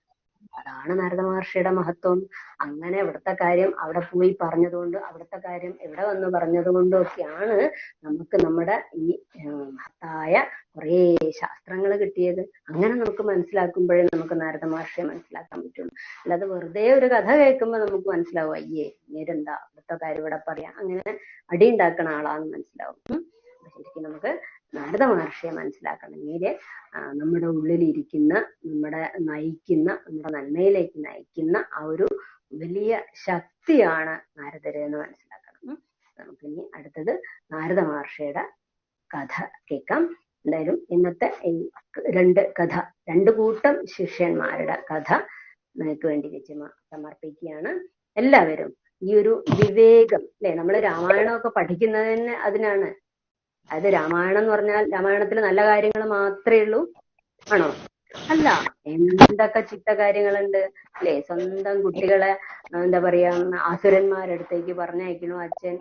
അതാണ് നാരദ മഹർഷിയുടെ മഹത്വം. അങ്ങനെ ഇവിടുത്തെ കാര്യം അവിടെ പോയി പറഞ്ഞതുകൊണ്ട്, അവിടുത്തെ കാര്യം ഇവിടെ വന്ന് പറഞ്ഞതുകൊണ്ടും ഒക്കെയാണ് നമുക്ക് നമ്മുടെ ഈ മഹത്തായ കുറേ ശാസ്ത്രങ്ങൾ കിട്ടിയത്. അങ്ങനെ നമുക്ക് മനസ്സിലാക്കുമ്പോഴേ നമുക്ക് നാരദ മഹർഷിയെ മനസ്സിലാക്കാൻ പറ്റുള്ളൂ. അല്ലാതെ വെറുതെ ഒരു കഥ കേൾക്കുമ്പോൾ നമുക്ക് മനസ്സിലാവും, അയ്യേ നേരെന്താ ഇവിടുത്തെ കാര്യം ഇവിടെ പറയാം, അങ്ങനെ അടിയുണ്ടാക്കണ ആളാന്ന് മനസ്സിലാവും. ശരിക്കും നമുക്ക് നാരദ മഹർഷിയെ മനസ്സിലാക്കണമെങ്കിൽ നമ്മുടെ ഉള്ളിലിരിക്കുന്ന, നമ്മുടെ നയിക്കുന്ന, നമ്മുടെ നന്മയിലേക്ക് നയിക്കുന്ന ആ ഒരു വലിയ ശക്തിയാണ് നാരദര് എന്ന് മനസ്സിലാക്കണം. നമുക്കിനി അടുത്തത് നാരദ മഹർഷിയുടെ കഥ കേൾക്കാം. എന്തായാലും ഇന്നത്തെ ഈ രണ്ട് കൂട്ടം ശിഷ്യന്മാരുടെ കഥ നിങ്ങൾക്ക് വേണ്ടി വെച്ച് സമർപ്പിക്കുകയാണ്. എല്ലാവരും ഈ ഒരു വിവേകം അല്ലെ, നമ്മൾ രാമായണമൊക്കെ പഠിക്കുന്നതിന് അതിനാണ്. അത് രാമായണം എന്ന് പറഞ്ഞാൽ രാമായണത്തിൽ നല്ല കാര്യങ്ങൾ മാത്രമേ ഉള്ളൂ ആണോ? അല്ല, എന്തൊക്കെ ചിത്ത കാര്യങ്ങളുണ്ട് അല്ലെ. സ്വന്തം കുട്ടികളെ എന്താ പറയാ അസുരന്മാരടുത്തേക്ക് പറഞ്ഞയക്കണു അച്ഛൻ,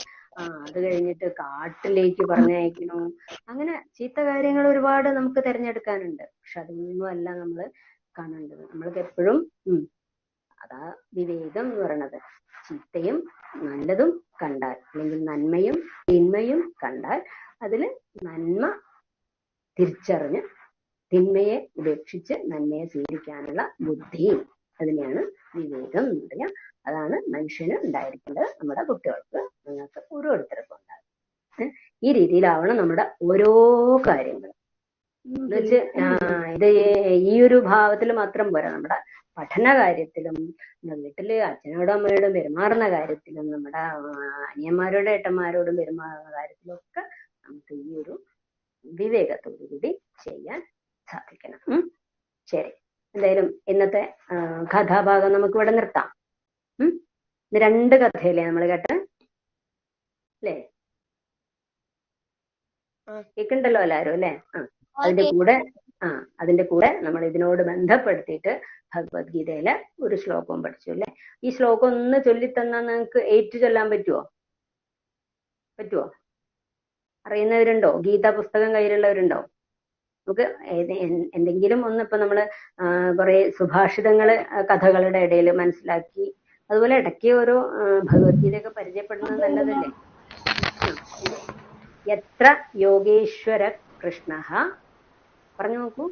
അത് കഴിഞ്ഞിട്ട് കാട്ടിലേക്ക് പറഞ്ഞയക്കണു. അങ്ങനെ ചീത്ത കാര്യങ്ങൾ ഒരുപാട് നമുക്ക് തിരഞ്ഞെടുക്കാനുണ്ട്. പക്ഷെ അതൊന്നും അല്ല നമ്മൾ കാണേണ്ടത്. നമ്മൾക്ക് എപ്പോഴും അതാ വിവേകം എന്ന് പറയണത്. ചീത്തയും നല്ലതും കണ്ടാൽ, അല്ലെങ്കിൽ നന്മയും തിന്മയും കണ്ടാൽ അതില് നന്മ തിരിച്ചറിഞ്ഞ് തിന്മയെ ഉപേക്ഷിച്ച് നന്മയെ സ്വീകരിക്കാനുള്ള ബുദ്ധി, അതിനെയാണ് വിവേകം എന്ന് പറയാ. അതാണ് മനുഷ്യന് ഉണ്ടായിരിക്കേണ്ടത്. നമ്മുടെ കുട്ടികൾക്ക്, നിങ്ങൾക്ക് ഓരോരുത്തർക്കും ഉണ്ടാകും. ഈ രീതിയിലാവണം നമ്മുടെ ഓരോ കാര്യങ്ങളും. എന്നുവെച്ച് ഇത് ഈ ഒരു ഭാവത്തിൽ മാത്രം പോരാ. നമ്മുടെ പഠന കാര്യത്തിലും, വീട്ടില് അച്ഛനോടും അമ്മയോടും പെരുമാറുന്ന കാര്യത്തിലും, നമ്മുടെ അനിയന്മാരോടും ഏട്ടന്മാരോടും പെരുമാറുന്ന കാര്യത്തിലും ഒക്കെ നമുക്ക് ഈ ഒരു വിവേകത്തോടു കൂടി ചെയ്യാൻ സാധിക്കണം. ശരി, എന്തായാലും ഇന്നത്തെ കഥാഭാഗം നമുക്ക് ഇവിടെ നിർത്താം. ഇത് 2 കഥയല്ലേ നമ്മൾ കേട്ടെ അല്ലേ? കേൾക്കണ്ടല്ലോ എല്ലാരും അല്ലേ? അതിന്റെ കൂടെ നമ്മൾ ഇതിനോട് ബന്ധപ്പെടുത്തിയിട്ട് ഭഗവത്ഗീതയിലെ ഒരു ശ്ലോകവും പഠിച്ചു അല്ലെ. ഈ ശ്ലോകം ഒന്ന് ചൊല്ലിത്തന്നാൽ നിങ്ങൾക്ക് ഏറ്റു ചൊല്ലാൻ പറ്റുമോ? അറിയുന്നവരുണ്ടോ? ഗീത പുസ്തകം കയ്യിലുള്ളവരുണ്ടോ? നമുക്ക് എന്തെങ്കിലും ഒന്ന്, ഇപ്പൊ നമ്മള് കുറെ സുഭാഷിതങ്ങള് കഥകളുടെ ഇടയിൽ മനസ്സിലാക്കി, അതുപോലെ ഇടയ്ക്ക് ഓരോ ഭഗവത്ഗീതയൊക്കെ പരിചയപ്പെടുന്നത് നല്ലതല്ലേ? എത്ര യോഗേശ്വര കൃഷ്ണ, പറഞ്ഞു നോക്കൂ.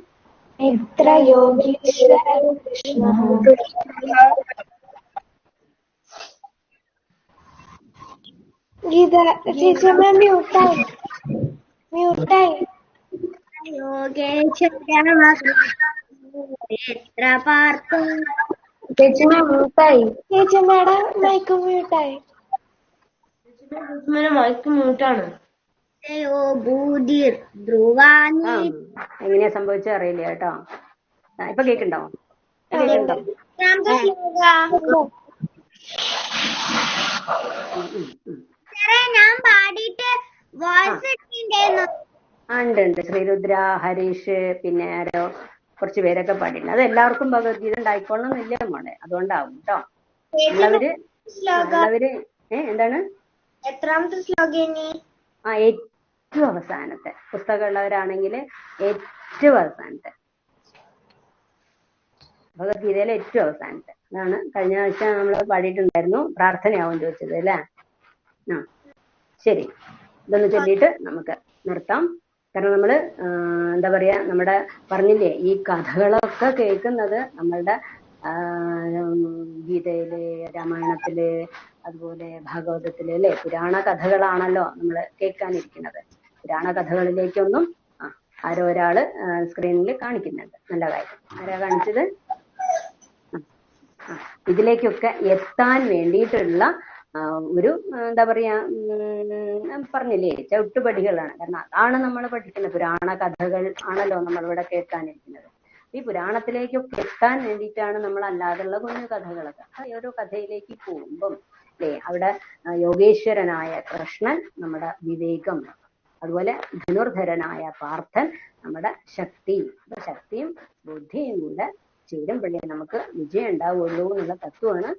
എത്ര യോഗേശ്വര കൃഷ്ണ. ഗീത ചേച്ചിയമ്മ മ്യൂട്ടായി. എത്ര പാർത്ത ചേച്ചിയമ്മ മ്യൂട്ടായി. ചേച്ചിയമ്മയുടെ മൈക്ക് മ്യൂട്ടായി. മൈക്ക് മ്യൂട്ടാണ്. എങ്ങനെയാ സംഭവിച്ചത് അറിയില്ല കേട്ടോ. ഇപ്പൊ കേൾക്കണ്ടോ? ഞാൻ പാടിയിട്ട് ഉണ്ട്. ശ്രീരുദ്ര, ഹരീഷ്, പിന്നെ ആരോ കുറച്ച് പേരൊക്കെ പാടിയിട്ടുണ്ട്. അത് എല്ലാവർക്കും ഭഗവത്ഗീത ഉണ്ടായിക്കോളണമെന്നില്ല മോളെ, അതുകൊണ്ടാവും കേട്ടോ. ഉള്ളവര് എന്താണ് എത്രാമത്തെ ശ്ലോകം? ഏറ്റവും അവസാനത്തെ. പുസ്തകമുള്ളവരാണെങ്കിൽ ഏറ്റവും അവസാനത്തെ, ഭഗവത്ഗീതയിലെ ഏറ്റവും അവസാനത്തെ. അതാണ് കഴിഞ്ഞ ആഴ്ച നമ്മൾ പാടിയിട്ടുണ്ടായിരുന്നു. പ്രാർത്ഥനയാവും ചോദിച്ചത് അല്ലേ? ശരി, ഇതൊന്ന് ചൊല്ലിയിട്ട് നമുക്ക് നിർത്താം. കാരണം നമ്മള് എന്താ പറയാ, നമ്മുടെ പറഞ്ഞില്ലേ, ഈ കഥകളൊക്കെ കേൾക്കുന്നത് നമ്മളുടെ ഗീതയില്, രാമായണത്തില്, അതുപോലെ ഭാഗവതത്തില് അല്ലെ, പുരാണ കഥകളാണല്ലോ നമ്മൾ കേൾക്കാനിരിക്കുന്നത്. പുരാണ കഥകളിലേക്കൊന്നും ആരോ ഒരാള് സ്ക്രീനിൽ കാണിക്കുന്നുണ്ട്. നല്ല കാര്യം. ആരാ കാണിച്ചത്? ഇതിലേക്കൊക്കെ എത്താൻ വേണ്ടിയിട്ടുള്ള ഒരു എന്താ പറയാ, പറഞ്ഞില്ലേ, ചവിട്ടുപടികളാണ്. കാരണം അതാണ് നമ്മൾ പഠിക്കുന്നത്. പുരാണ കഥകൾ ആണല്ലോ നമ്മളിവിടെ കേൾക്കാനിരിക്കുന്നത്. ഈ പുരാണത്തിലേക്കൊക്കെ എത്താൻ വേണ്ടിയിട്ടാണ് നമ്മൾ അല്ലാതുള്ള കുഞ്ഞു കഥകളൊക്കെ. ഈ ഓരോ കഥയിലേക്ക് പോകുമ്പം അവിടെ യോഗേശ്വരനായ കൃഷ്ണൻ നമ്മുടെ വിവേകം, അതുപോലെ ധനുർധരനായ പാർത്ഥൻ നമ്മുടെ ശക്തി. ശക്തിയും ബുദ്ധിയും കൂടെ ചേരുമ്പോഴേ നമുക്ക് വിജയം ഉണ്ടാവുള്ളൂ എന്നുള്ള തത്വമാണ്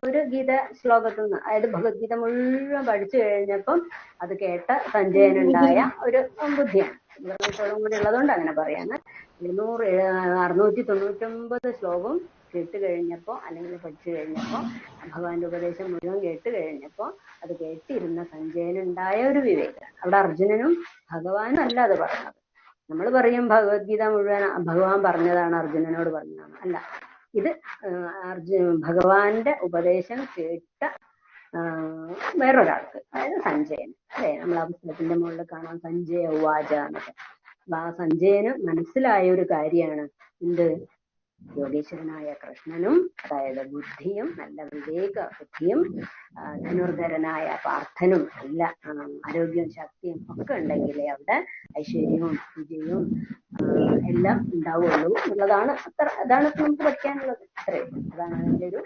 ഒരു ഗീത ശ്ലോകത്തിൽ നിന്ന്. അതായത് ഭഗവത്ഗീത മുഴുവൻ പഠിച്ചു കഴിഞ്ഞപ്പം അത് കേട്ട സഞ്ജയനുണ്ടായ ഒരു ബുദ്ധിയാണ്. ഇവരോടും കൂടി ഉള്ളതുകൊണ്ട് അങ്ങനെ പറയാണ്. 699 ശ്ലോകവും കേട്ട് കഴിഞ്ഞപ്പോ അല്ലെങ്കിൽ പഠിച്ചു കഴിഞ്ഞപ്പോ ഭഗവാന്റെ ഉപദേശം മുഴുവൻ കേട്ട് കഴിഞ്ഞപ്പോ അത് കേട്ടിരുന്ന സഞ്ജയനുണ്ടായ ഒരു വിവേകമാണ്. അവിടെ അർജുനനും ഭഗവാനും അല്ല അത് പറഞ്ഞത്. നമ്മൾ പറയും ഭഗവത്ഗീത മുഴുവൻ ഭഗവാൻ പറഞ്ഞതാണ്, അർജുനനോട് പറഞ്ഞതാണ്. അല്ല, ഇത് ഭഗവാന്റെ ഉപദേശം കേട്ട വേറൊരാൾക്ക്, അതായത് സഞ്ജയൻ. അല്ലെ, നമ്മൾ ആ പുസ്തകത്തിന്റെ മുകളിൽ കാണാം സഞ്ജയ ഉവാച എന്നൊക്കെ. അപ്പൊ ആ സഞ്ജയന് മനസ്സിലായ ഒരു കാര്യമാണ് എന്ത്? യോഗേശ്വരനായ കൃഷ്ണനും, അതായത് ബുദ്ധിയും നല്ല വിവേക ബുദ്ധിയും, ധനുർധരനായ പാർത്ഥനും നല്ല ആരോഗ്യവും ശക്തിയും ഒക്കെ ഉണ്ടെങ്കിലേ അവിടെ ഐശ്വര്യവും വിജയവും എല്ലാം ഉണ്ടാവുള്ളൂ എന്നുള്ളതാണ്. അതാണ് നമുക്ക് പഠിക്കാനുള്ളത്. അത്രയും അതാണ് അതിൻ്റെ ഒരു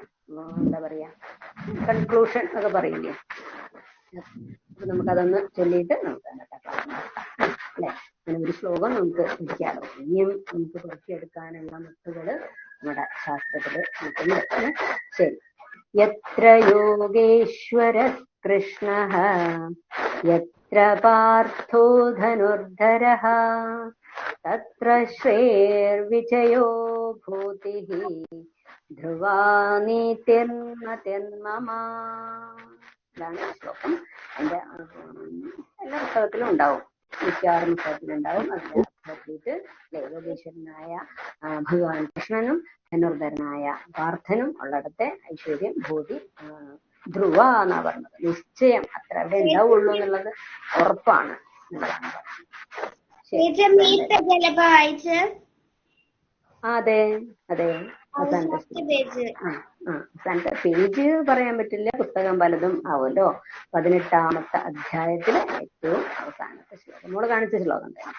എന്താ പറയാ കൺക്ലൂഷൻ ഒക്കെ പറയില്ലേ. അപ്പൊ നമുക്കതൊന്ന് ചൊല്ലിയിട്ട് നമുക്ക് അല്ലെ, അങ്ങനെ ഒരു ശ്ലോകം നമുക്ക് പഠിക്കാമല്ലോ. ഇനിയും നമുക്ക് പഠിച്ചെടുക്കാനുള്ള മുത്തുകള് നമ്മുടെ ശാസ്ത്രത്തില് നമുക്കുണ്ട്. ശരി. യത്ര യോഗേശ്വര കൃഷ്ണ യത്ര പാർത്ഥോ ധനുർധരഃ തത്ര ശ്രേർവിജയോ ഭൂതിഃ ധ്രുവാ നീതിർമതിർമമ. ഇതാണ് ശ്ലോകം. അതിന്റെ എല്ലാ പുസ്തകത്തിലും ഉണ്ടാവും, മിക്കവാറും പുസ്തകത്തിലുണ്ടാവും. അതിന്റെ നോക്കിയിട്ട് യോഗേശ്വരനായ ഭഗവാൻ കൃഷ്ണനും ധനുർധരനായ പാർത്ഥനും ഉള്ളിടത്തെ ഐശ്വര്യം ഭൂതി ധ്രുവ എന്നാ പറഞ്ഞത്. നിശ്ചയം അത്ര അവിടെ ഉണ്ടാവുള്ളൂ എന്നുള്ളത് ഉറപ്പാണ് എന്നുള്ളതാണ് പറഞ്ഞത്. അതെ അതെ, അവസാനത്തെ പേജ് പറയാൻ പറ്റില്ല, പുസ്തകം പലതും ആവുമല്ലോ. 18ാമത്തെ അധ്യായത്തിലെ ഏറ്റവും അവസാനത്തെ ശ്ലോകം, നമ്മള് കാണിച്ച ശ്ലോകം തന്നെ.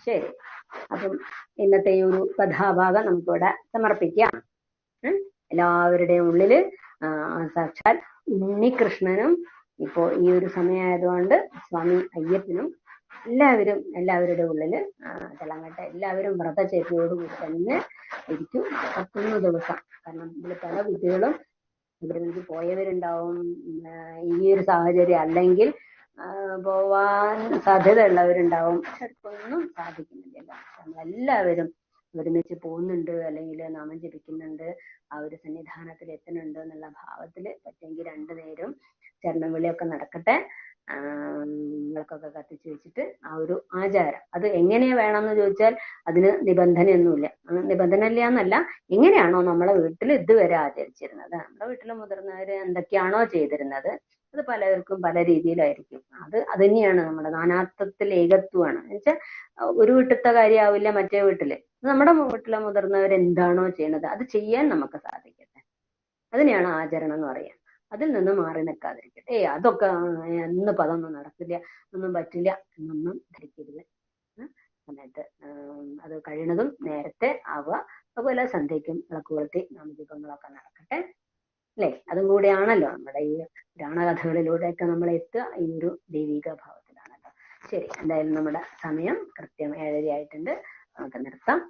ശരി, അപ്പം ഇന്നത്തെ ഈ ഒരു കഥാഭാഗം നമുക്കിവിടെ സമർപ്പിക്കാം. എല്ലാവരുടെയും ഉള്ളില് സാക്ഷാൽ ഉണ്ണികൃഷ്ണനും ഇപ്പോ ഈ ഒരു സമയമായതുകൊണ്ട് സ്വാമി അയ്യപ്പനും എല്ലാവരുടെ ഉള്ളില് തിളങ്ങട്ടെ. എല്ലാവരും വ്രതചര്യയോടുകൂടി തന്നെ ഇരിക്കും 41 ദിവസം. കാരണം ഇതിൽ പല കുട്ടികളും ഇവിടെ നിന്ന് പോയവരുണ്ടാവും. ഈ ഒരു സാഹചര്യം അല്ലെങ്കിൽ പോവാൻ സാധ്യത ഉള്ളവരുണ്ടാവും. പക്ഷെ അവർക്കൊന്നും സാധിക്കുന്നില്ലല്ലോ. നമ്മളെല്ലാവരും ഒരുമിച്ച് പോകുന്നുണ്ട്, അല്ലെങ്കിൽ നാമം ജപിക്കുന്നുണ്ട്, ആ ഒരു സന്നിധാനത്തിൽ എത്തുന്നുണ്ട് എന്നുള്ള ഭാവത്തില് പറ്റുമെങ്കിൽ 2 നേരം ചരണം വിളിയൊക്കെ നടക്കട്ടെ. വിളക്കൊക്കെ കത്തിച്ച് വെച്ചിട്ട് ആ ഒരു ആചാരം അത് എങ്ങനെയാ വേണമെന്ന് ചോദിച്ചാൽ അതിന് നിബന്ധനയൊന്നുമില്ല. നിബന്ധന ഇല്ല എന്നല്ല, എങ്ങനെയാണോ നമ്മളെ വീട്ടിൽ ഇതുവരെ ആചരിച്ചിരുന്നത്, നമ്മുടെ വീട്ടിലെ മുതിർന്നവര് എന്തൊക്കെയാണോ ചെയ്തിരുന്നത് അത് പലർക്കും പല രീതിയിലായിരിക്കും. അത് തന്നെയാണ് നമ്മുടെ നാനാത്വത്തിൽ ഏകത്വമാണ്. എന്നുവെച്ചാൽ ഒരു വീട്ടിലത്തെ കാര്യമാവില്ല മറ്റേ വീട്ടില്. നമ്മുടെ വീട്ടിലെ മുതിർന്നവർ എന്താണോ ചെയ്യണത് അത് ചെയ്യാൻ നമുക്ക് സാധിക്കട്ടെ. അതിനെയാണ് ആചരണം എന്ന് പറയുക. അതിൽ നിന്ന് മാറി നിൽക്കാതിരിക്കട്ടെ. അതൊക്കെ ഇന്നിപ്പോ അതൊന്നും നടക്കില്ല, ഒന്നും പറ്റില്ല എന്നൊന്നും ധരിക്കരുത്. സമയത്ത് അത് കഴിയുന്നതും നേരത്തെ ആവുക. അതുപോലെ സന്ധ്യയ്ക്കും വിളക്ക് കൊളുത്തി നാമജപങ്ങളൊക്കെ നടക്കട്ടെ. അല്ലെ, അതും കൂടിയാണല്ലോ നമ്മുടെ ഈ പുരാണകഥകളിലൂടെയൊക്കെ നമ്മൾ എത്തുക ഈ ഒരു ദൈവിക ഭാവത്തിലാണല്ലോ. ശരി, എന്തായാലും നമ്മുടെ സമയം കൃത്യം 7:30 ആയിട്ടുണ്ട്. നമുക്ക് നിർത്താം.